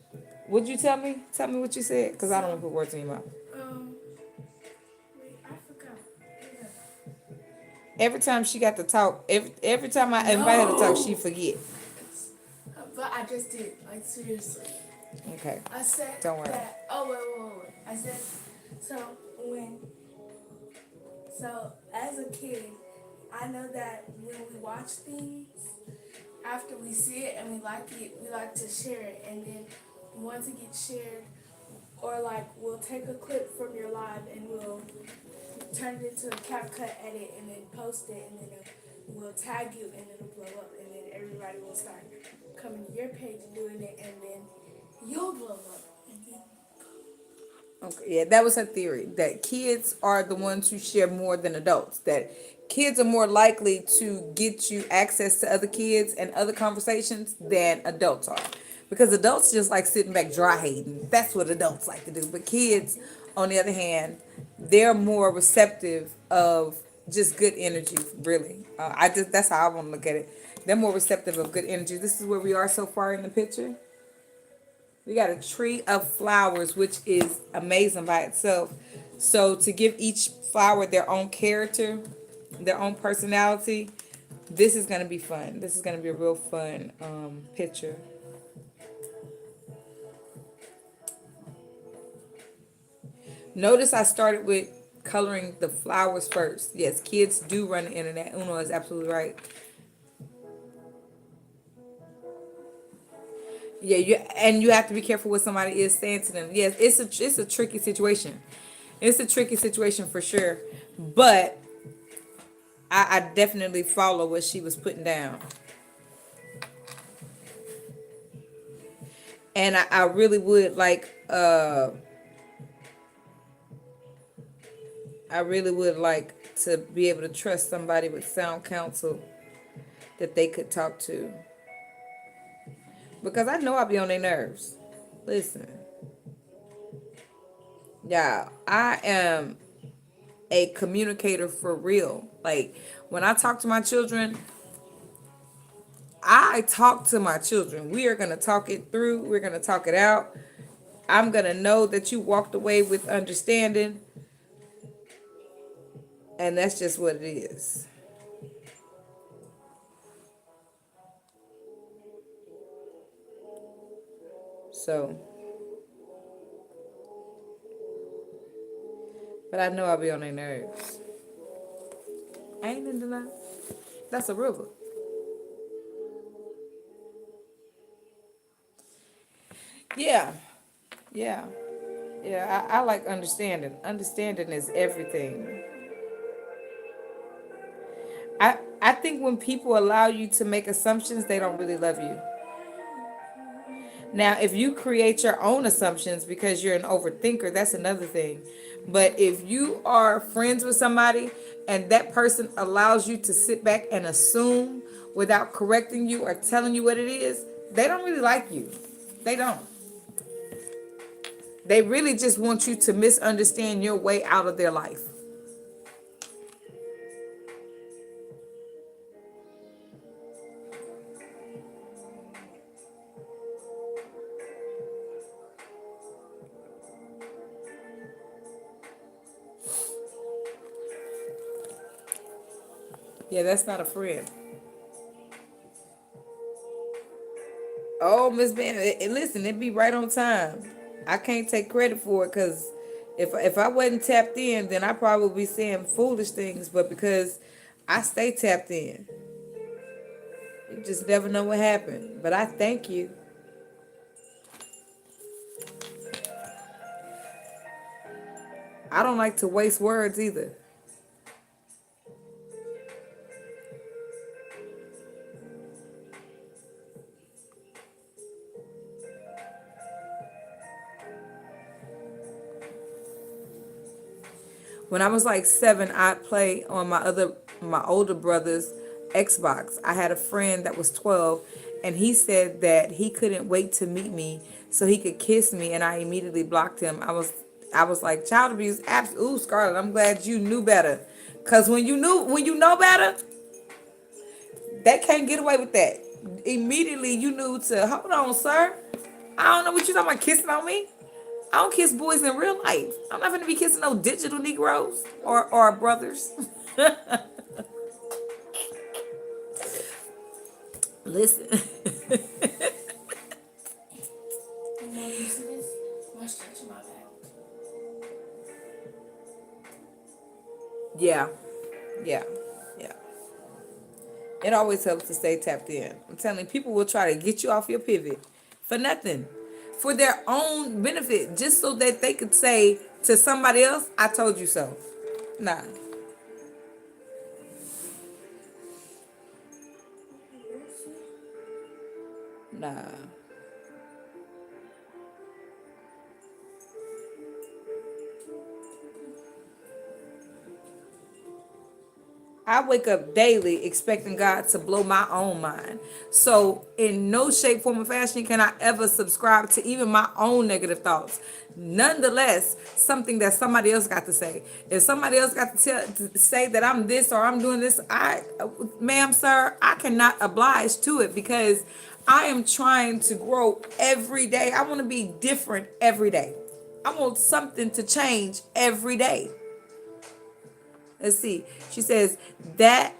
would you tell me? Tell me what you said, because I don't want to put words in your mouth. Wait, I forgot. Every time she got to talk, every time I invite her to talk, she forget. But I just did, like, seriously. Okay. I said Don't worry. that. Oh, wait. I said, so so as a kid, I know that when we watch things after we see it and we like it, we like to share it. And then once it gets shared, or like we'll take a clip from your live and we'll turn it into a CapCut edit and then post it, and then we'll tag you and it'll blow up, and then everybody will start coming to your page and doing it, and then you'll blow up. And then Okay, yeah, that was her theory, that kids are the ones who share more than adults. That kids are more likely to get you access to other kids and other conversations than adults are. Because adults just like sitting back dry hating. That's what adults like to do. But kids, on the other hand, they're more receptive of just good energy, really. That's how I want to look at it. They're more receptive of good energy. This is where we are so far in the picture. We got a tree of flowers, which is amazing by itself. So to give each flower their own character, their own personality, this is gonna be fun. This is gonna be a real fun picture. Notice I started with coloring the flowers first. Yes, kids do run the internet. Uno is absolutely right. Yeah, you have to be careful what somebody is saying to them. Yes, it's a tricky situation. It's a tricky situation for sure. But I definitely follow what she was putting down. And I really would I really would like to be able to trust somebody with sound counsel that they could talk to. Because I know I'll be on their nerves. Listen. Yeah, I am a communicator for real. Like when I talk to my children, I talk to my children. We are going to talk it through. We're going to talk it out. I'm going to know that you walked away with understanding. And that's just what it is. So, but I know I'll be on their nerves. I ain't in denial. That's a river. Yeah. Yeah. Yeah. I like understanding. Understanding is everything. I think when people allow you to make assumptions, they don't really love you. Now, if you create your own assumptions because you're an overthinker, that's another thing. But if you are friends with somebody and that person allows you to sit back and assume without correcting you or telling you what it is, they don't really like you. They don't. They really just want you to misunderstand your way out of their life. Yeah, that's not a friend. Oh, Miss Ben, listen, it be right on time. I can't take credit for it because if I wasn't tapped in, then I probably be saying foolish things. But because I stay tapped in, you just never know what happened. But I thank you. I don't like to waste words either. When I was like 7, I'd play on my older brother's Xbox. I had a friend that was 12, and he said that he couldn't wait to meet me so he could kiss me, and I immediately blocked him. I was like, child abuse. Ooh, Scarlett, I'm glad you knew better, cause when you know better, they can't get away with that. Immediately, you knew to hold on, sir. I don't know what you talking about kissing on me. I don't kiss boys in real life. I'm not gonna be kissing no digital Negroes or brothers. Listen. you see this? I'm stretching my back. Yeah, yeah, yeah. It always always helps to stay tapped in. I'm telling you, people will try to get you off your pivot for nothing, for their own benefit, just so that they could say to somebody else, I told you so. Nah, nah. I wake up daily expecting God to blow my own mind. So, in no shape, form, or fashion can I ever subscribe to even my own negative thoughts. Nonetheless, something that somebody else got to say. If somebody else got to say that I'm this or I'm doing this, ma'am, sir, I cannot oblige to it because I am trying to grow every day. I want to be different every day. I want something to change every day. Let's see. She says that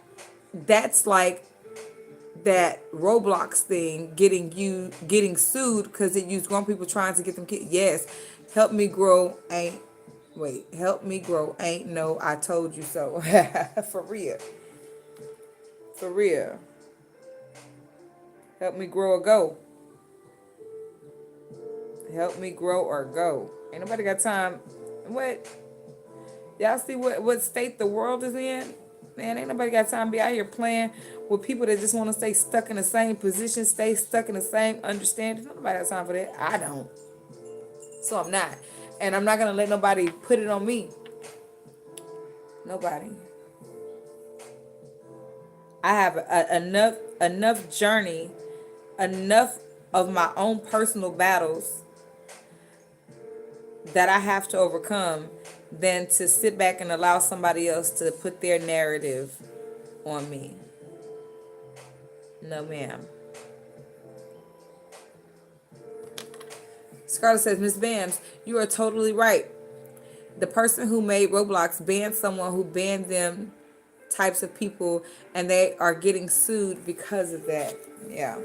that's like that Roblox thing getting sued because it used grown people trying to get them kids. Yes, help me grow ain't help me grow ain't no I told you so. For real. For real. Help me grow or go. Help me grow or go. Ain't nobody got time. What? Y'all see what state the world is in? Man, ain't nobody got time to be out here playing with people that just want to stay stuck in the same position, stay stuck in the same understanding. Nobody has time for that. I don't. So I'm not. And I'm not going to let nobody put it on me. Nobody. I have enough journey, enough of my own personal battles that I have to overcome than to sit back and allow somebody else to put their narrative on me. No, ma'am. Scarlett says, Miss Bams, you are totally right. The person who made Roblox banned someone who banned them types of people, and they are getting sued because of that. Yeah.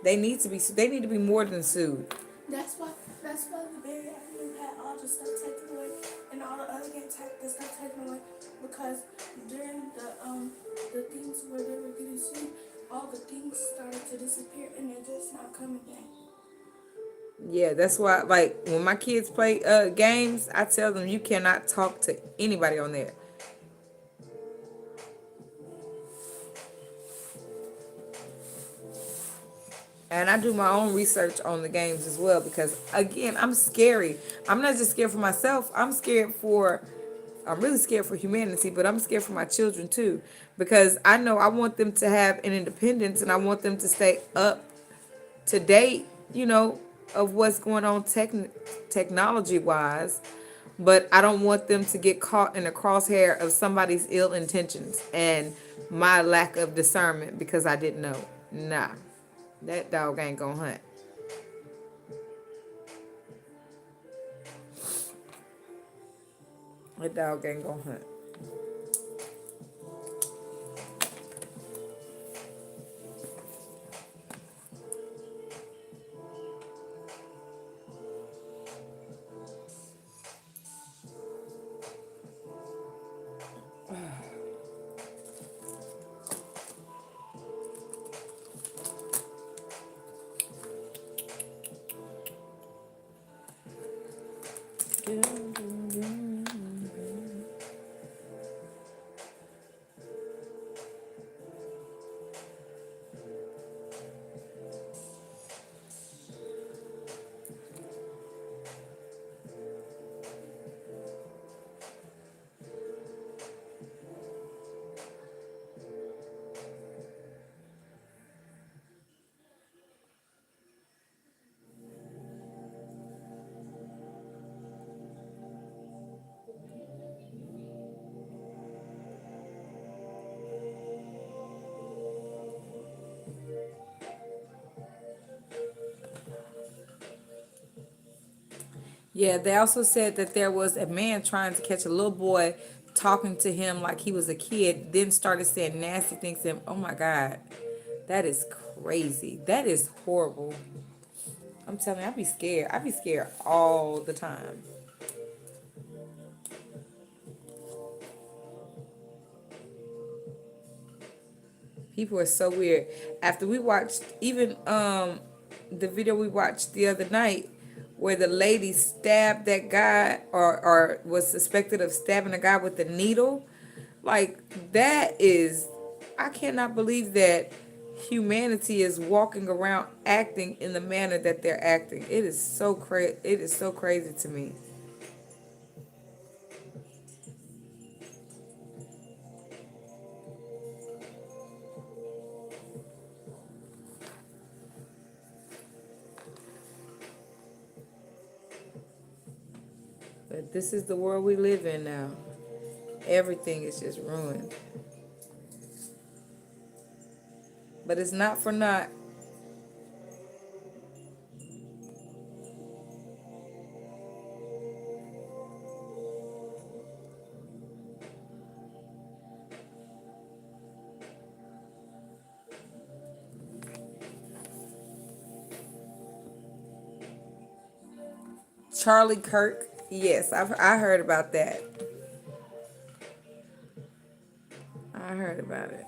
They need to be more than sued. That's why the Barry Avenue had all the stuff taken away and all the other games had the stuff taken away because during the things where they were getting sued, all the things started to disappear and they're just not coming back. Yeah, that's why, like, when my kids play games, I tell them you cannot talk to anybody on there. And I do my own research on the games as well because, again, I'm scary. I'm not just scared for myself. I'm really scared for humanity, but I'm scared for my children too because I know I want them to have an independence and I want them to stay up to date, of what's going on technology wise. But I don't want them to get caught in the crosshair of somebody's ill intentions and my lack of discernment because I didn't know. Nah. That dog ain't gonna hunt. That dog ain't gonna hunt. Yeah, they also said that there was a man trying to catch a little boy talking to him like he was a kid, then started saying nasty things to him. Oh my God. That is crazy. That is horrible. I'm telling you, I'd be scared. I'd be scared all the time. People are so weird. After we watched even the video we watched the other night where the lady stabbed that guy or was suspected of stabbing a guy with a needle, like that is, I cannot believe that humanity is walking around acting in the manner that they're acting. It is so crazy. It is so crazy to me. But this is the world we live in now. Everything is just ruined. But it's not for naught. Charlie Kirk. Yes, I heard about that. I heard about it.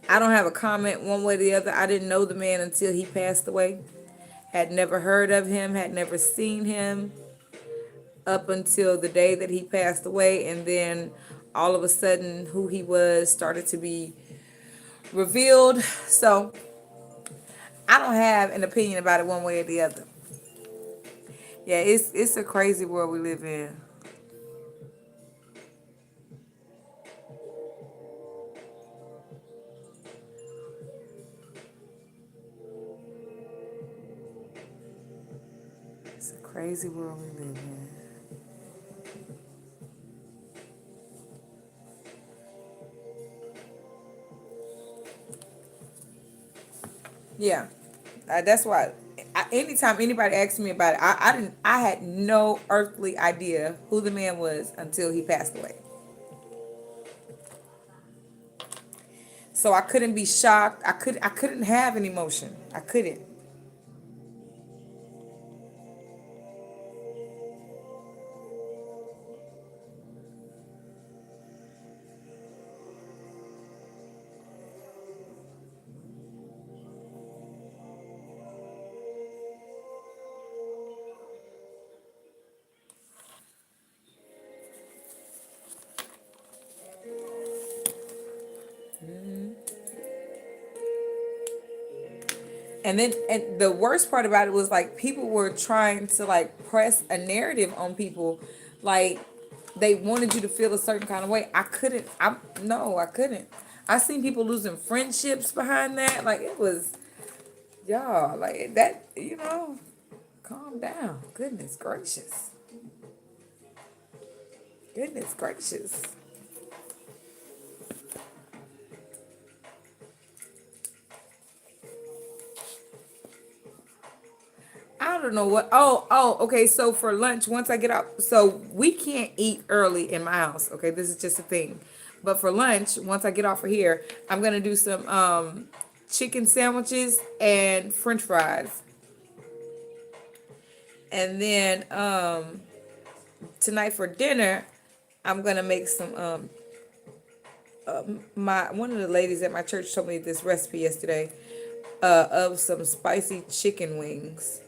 I don't have a comment one way or the other. I didn't know the man until he passed away. Had never heard of him, had never seen him up until the day that he passed away. And then all of a sudden, who he was started to be revealed. So I don't have an opinion about it one way or the other. Yeah, it's a crazy world we live in. It's a crazy world we live in. Yeah, that's why. Anytime anybody asks me about it, I didn't. I had no earthly idea who the man was until he passed away. So I couldn't be shocked. I couldn't have an emotion. I couldn't. And the worst part about it was like people were trying to like press a narrative on people, like they wanted you to feel a certain kind of way. I couldn't. I No, I couldn't. I seen people losing friendships behind that. Like it was, y'all, like that. Calm down. Goodness gracious. Goodness gracious. I don't know what. Okay. So for lunch, once I get out, so we can't eat early in my house. Okay, this is just a thing. But for lunch, once I get off of here, I'm gonna do some chicken sandwiches and French fries, and then tonight for dinner, I'm gonna make some my one of the ladies at my church told me this recipe yesterday of some spicy chicken wings.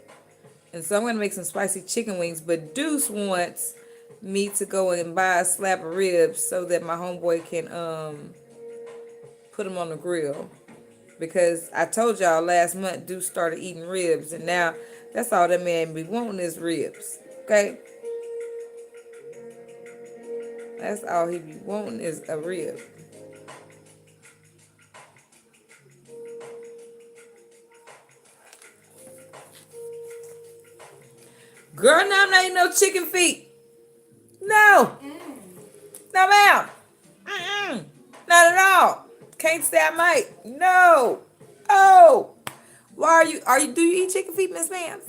And so I'm gonna make some spicy chicken wings. But Deuce wants me to go and buy a slab of ribs so that my homeboy can put them on the grill. Because I told y'all last month Deuce started eating ribs, and now that's all that man be wanting is ribs. Okay, that's all he be wanting is a rib. Girl, no, I'm not eating no chicken feet. No, no, ma'am. Mm-mm. Not at all. Can't say I might. No. Oh. Why are you do you eat chicken feet, Miss Ma'am?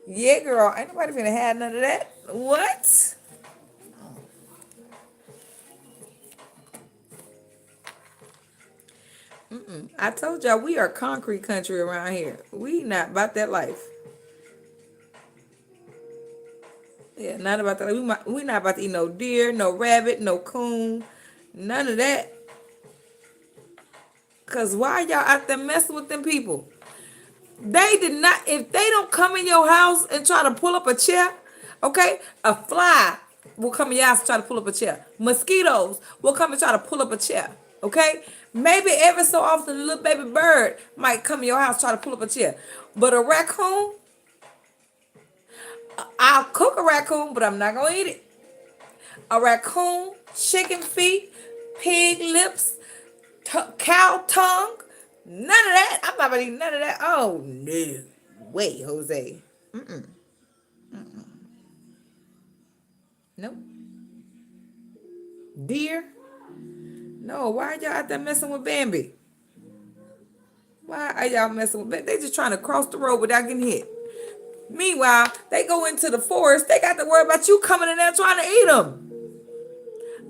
Yeah, girl. Ain't nobody finna have none of that. What? I told y'all we are concrete country around here. We not about that life. Yeah, not about that. We not about to eat no deer, no rabbit, no coon, none of that. Cause why y'all out there messing with them people? They did not. If they don't come in your house and try to pull up a chair, okay, a fly will come in your house and try to pull up a chair. Mosquitoes will come and try to pull up a chair. Okay, maybe every so often a little baby bird might come in your house try to pull up a chair, but a raccoon, I'll cook a raccoon, but I'm not gonna eat it. A raccoon, chicken feet, pig lips, cow tongue, none of that. I'm not gonna eat none of that. Oh no, wait, Jose. Nope. Deer? No, why are y'all out there messing with Bambi? Why are y'all messing with Bambi? They just trying to cross the road without getting hit. Meanwhile, they go into the forest. They got to worry about you coming in there trying to eat them.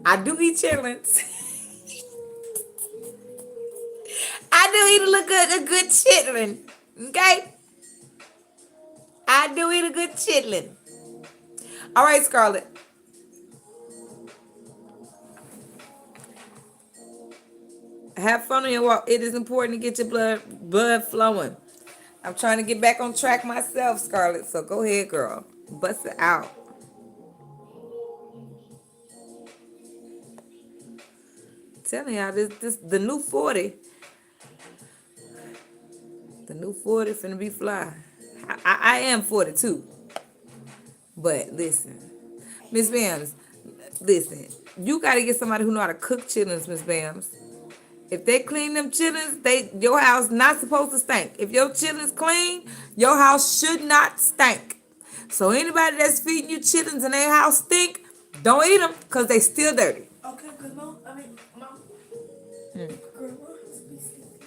I do eat chitlins. I do eat a good chitlin. Okay? I do eat a good chitlin. All right, Scarlett. Have fun on your walk. It is important to get your blood flowing. I'm trying to get back on track myself, Scarlett. So go ahead, girl. Bust it out. Telling y'all this the new 40. The new 40 finna be fly. I am 42. But listen, Miss Bams, listen. You gotta get somebody who know how to cook chitlins, Miss Bams. If they clean them chitlins, your house not supposed to stink. If your chitlins clean, your house should not stink. So anybody that's feeding you chitlins and their house stink, don't eat them because they still dirty. Okay, good mom. Mom. Grandma has to be stinky.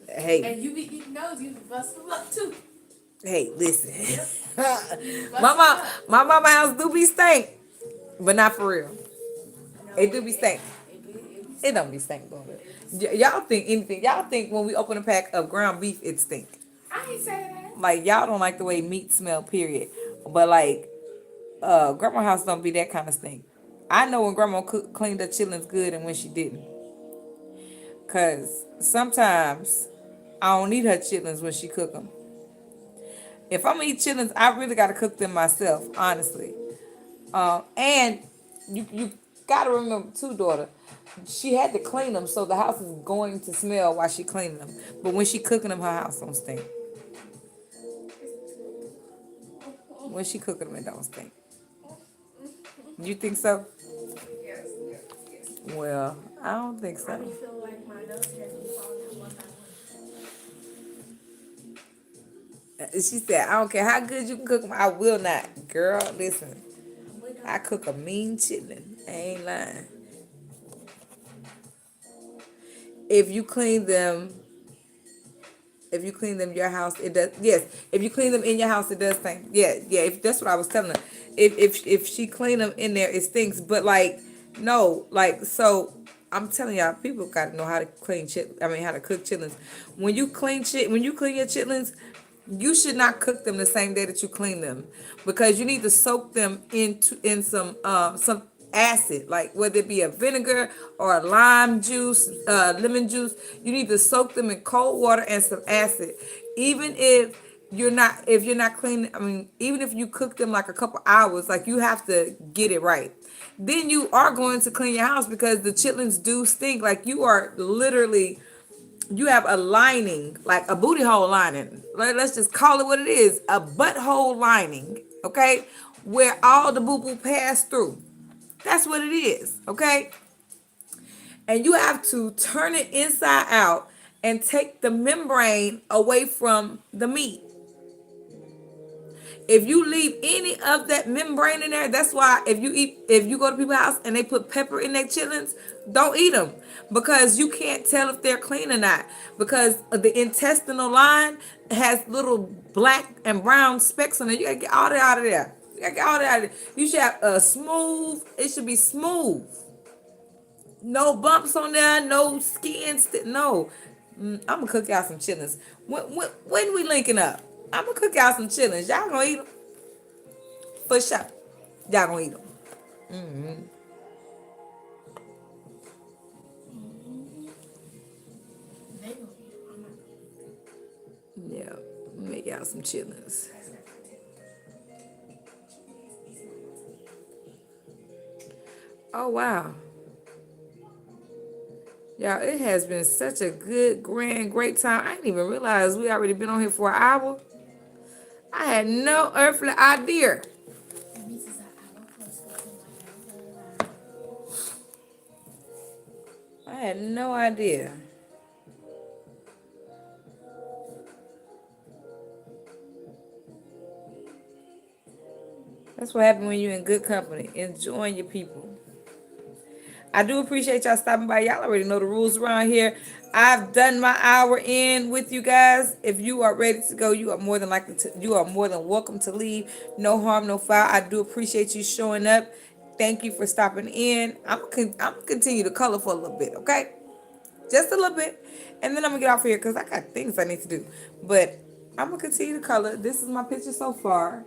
Hey, And you be eating those, you be busting them up too. hey, listen. my mama house do be stink, but not for real. It do be stink. It don't be stink, boy. Y'all think anything? Y'all think when we open a pack of ground beef, it stink? I ain't saying that. Like y'all don't like the way meat smell, period. But like, grandma house don't be that kind of stink. I know when grandma cleaned her chitlins good and when she didn't. Cause sometimes I don't need her chitlins when she cook them. If I'm gonna eat chitlins, I really gotta cook them myself, honestly. And you gotta remember too, daughter. She had to clean them, so the house is going to smell while she cleaning them. But when she cooking them, her house don't stink. When she cooking them, it don't stink. You think so? Yes. Well, I don't think I so. be feel like my nose hair be falling out one by one. She said, I don't care how good you can cook them, I will not. Girl, listen. I cook a mean chitlin. I ain't lying. If you clean them, your house, it does. Yes, if you clean them in your house, it does stink. Yeah. If that's what I was telling her. If she clean them in there, it stinks. But like, no, like so. I'm telling y'all, people got to know how to clean how to cook chitlins. When you clean your chitlins, you should not cook them the same day that you clean them, because you need to soak them in some acid, like whether it be a vinegar or a lime juice, lemon juice. You need to soak them in cold water and some acid. Even if you're not cleaning, even if you cook them like a couple hours, like you have to get it right. Then you are going to clean your house, because the chitlins do stink. Like you have a lining, like a booty hole lining. Let's just call it what it is, a butthole lining, okay? Where all the boo-boo pass through. That's what it is, okay? And you have to turn it inside out and take the membrane away from the meat. If you leave any of that membrane in there, that's why if you go to people's house and they put pepper in their chitlins, don't eat them, because you can't tell if they're clean or not, because the intestinal line has little black and brown specks on it. You gotta get all that out of there. You should have a smooth. It should be smooth. No bumps on there, no skin. No. I'm gonna cook y'all some chitlins. When we linking up? I'm gonna cook y'all some chitlins. Y'all gonna eat them for sure. Y'all gonna eat them. They gonna eat them. I'm not Yeah, make y'all some chitlins. Oh wow, y'all! It has been such a good, grand, great time. I didn't even realize we already been on here for an hour. I had no earthly idea. That means it's an hour plus within like I had no idea. That's what happened when you're in good company, enjoying your people. I do appreciate y'all stopping by. Y'all already know the rules around here. I've done my hour in with you guys. If you are ready to go, you are more than likely to. You are more than welcome to leave. No harm, no foul. I do appreciate you showing up. Thank you for stopping in. I'm gonna continue to color for a little bit, okay? Just a little bit, and then I'm gonna get off here because I got things I need to do. But I'm gonna continue to color. This is my picture so far,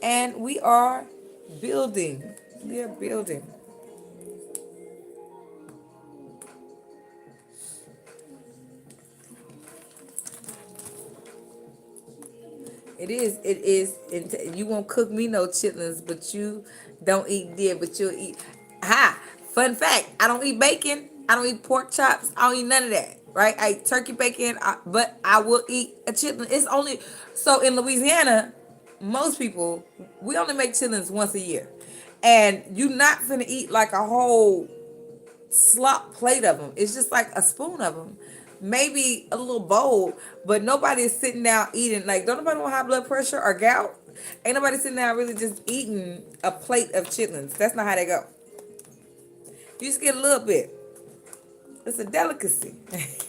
and we are building. We are building. It is. It is. You won't cook me no chitlins, but you don't eat deer, but you'll eat. Ha! Fun fact: I don't eat bacon. I don't eat pork chops. I don't eat none of that. Right? I eat turkey bacon, but I will eat a chitlin. It's only so in Louisiana. Most people we only make chitlins once a year, and you not finna eat like a whole slop plate of them. It's just like a spoon of them, maybe a little bowl, but nobody is sitting down eating. Like, don't nobody want high blood pressure or gout? Ain't nobody sitting down really just eating a plate of chitlins. That's not how they go. You just get a little bit. It's a delicacy.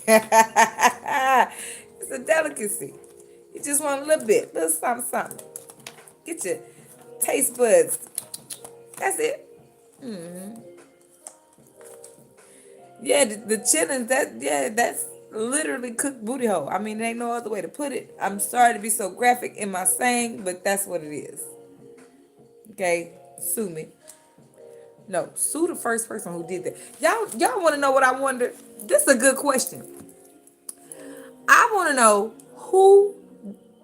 It's a delicacy. You just want a little bit, little something, something. Get your taste buds. That's it. Yeah, the chillin', that's literally cooked booty hole. I mean, there ain't no other way to put it. I'm sorry to be so graphic in my saying, but that's what it is. Okay, sue me. No, sue the first person who did that. Y'all want to know what I wonder? This is a good question. I want to know who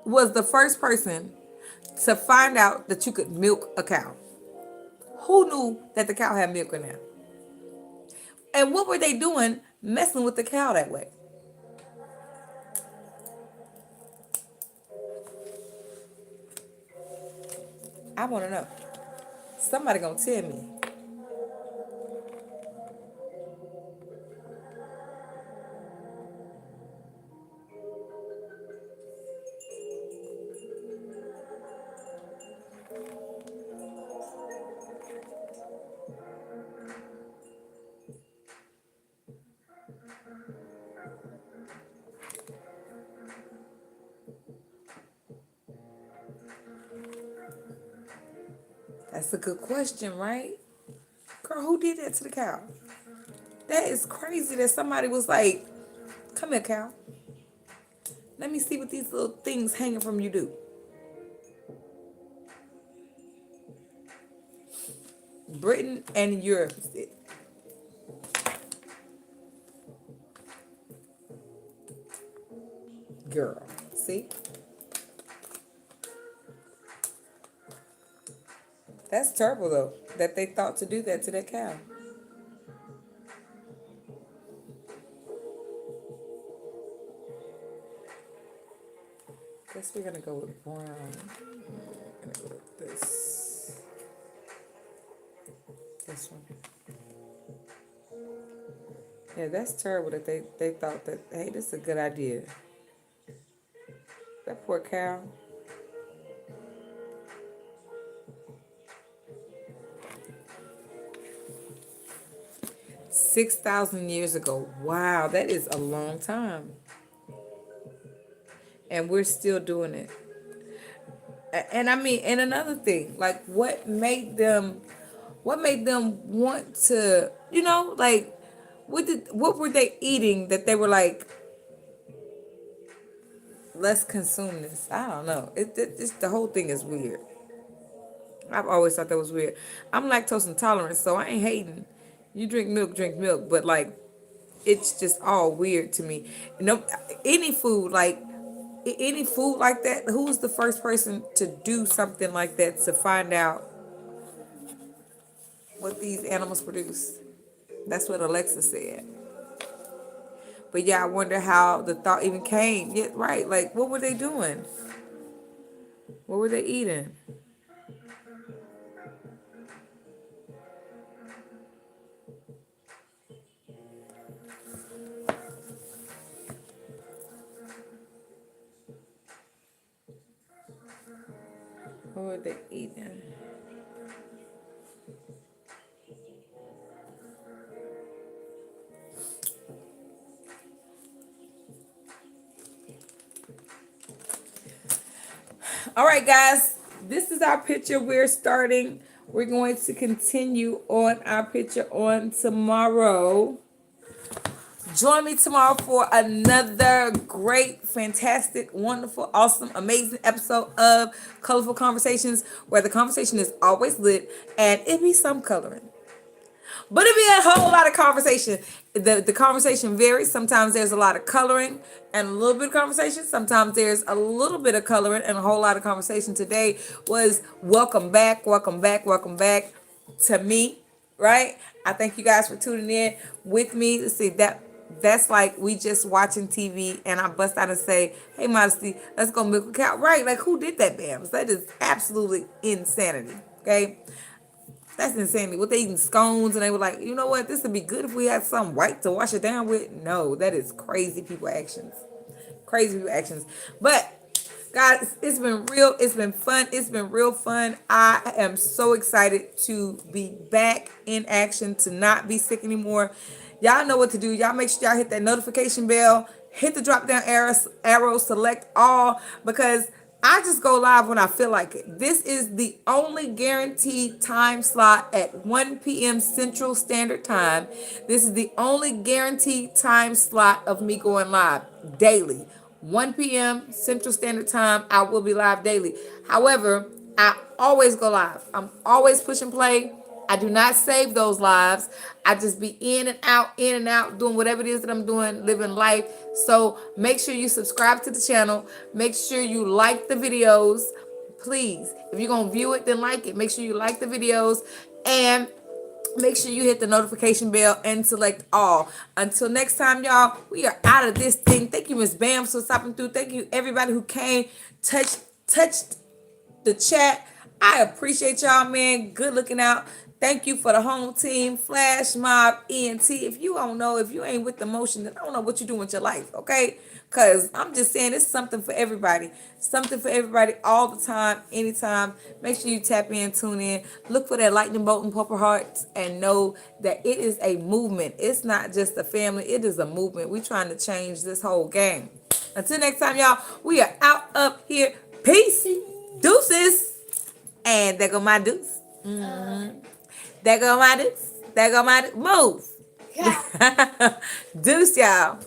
was the first person to find out that you could milk a cow. Who knew that the cow had milk in there? And what were they doing messing with the cow that way? I want to know. Somebody gonna tell me. That's a good question, right? Girl, who did that to the cow? That is crazy that somebody was like, come here, cow. Let me see what these little things hanging from you do. Britain and Europe. Girl, see? That's terrible, though, that they thought to do that to that cow. Guess we're going to go with brown. Gonna go with this. This one. Yeah, that's terrible that they thought that, hey, this is a good idea. That poor cow. 6,000 years ago. Wow, that is a long time. And we're still doing it. And I mean, and another thing, like what made them What made them want to, like, what were they eating that they were like, let's consume this? I don't know. It's the whole thing is weird. I've always thought that was weird. I'm lactose intolerant, so I ain't hating. You drink milk, but like, it's just all weird to me. No, any food like any food like that. Who's the first person to do something like that to find out what these animals produce? That's what Alexa said. But yeah, I wonder how the thought even came. Yeah, right. Like, what were they doing? What were they eating? What were they eating? All right, guys. This is our picture. We're starting. We're going to continue on our picture on tomorrow. Join me tomorrow for another great, fantastic, wonderful, awesome, amazing episode of Colorful Conversations, where the conversation is always lit and it be some coloring. But it be a whole lot of conversation. The conversation varies. Sometimes there's a lot of coloring and a little bit of conversation. Sometimes there's a little bit of coloring and a whole lot of conversation. Today was welcome back, welcome back, welcome back to me, right? I thank you guys for tuning in with me. Let's see, that's like we just watching TV and I bust out and say, hey, Modesty, let's go milk a cow. Right, like who did that, Bams? That is absolutely insanity, okay? That's insanity. What they eating scones and they were like, you know what? This would be good if we had something white to wash it down with. No, that is crazy people actions. Crazy people actions. But guys, it's been real. It's been fun. It's been real fun. I am so excited to be back in action, to not be sick anymore. Y'all know what to do. Y'all make sure y'all hit that notification bell. Hit the drop down arrow, select all, because I just go live when I feel like it. This is the only guaranteed time slot at 1 p.m. Central Standard Time. This is the only guaranteed time slot of me going live daily. 1 p.m. Central Standard Time, I will be live daily. However, I always go live. I'm always pushing play. I do not save those lives. I just be in and out, doing whatever it is that I'm doing, living life. So make sure you subscribe to the channel. Make sure you like the videos. Please, if you're going to view it, then like it. Make sure you like the videos and make sure you hit the notification bell and select all. Until next time, y'all, we are out of this thing. Thank you, Miss Bam, for stopping through. Thank you, everybody who came, touched the chat. I appreciate y'all, man. Good looking out. Thank you for the home team, Flash Mob, ENT. If you don't know, if you ain't with the motion, then I don't know what you're doing with your life, okay? Because I'm just saying it's something for everybody. Something for everybody all the time, anytime. Make sure you tap in, tune in. Look for that lightning bolt and purple hearts and know that it is a movement. It's not just a family. It is a movement. We're trying to change this whole game. Until next time, y'all, we are out up here. Peace. Deuces. And there go my deuce. Mm-hmm. There go my deuce. There go my deuce. Move. Yeah. Deuce, y'all.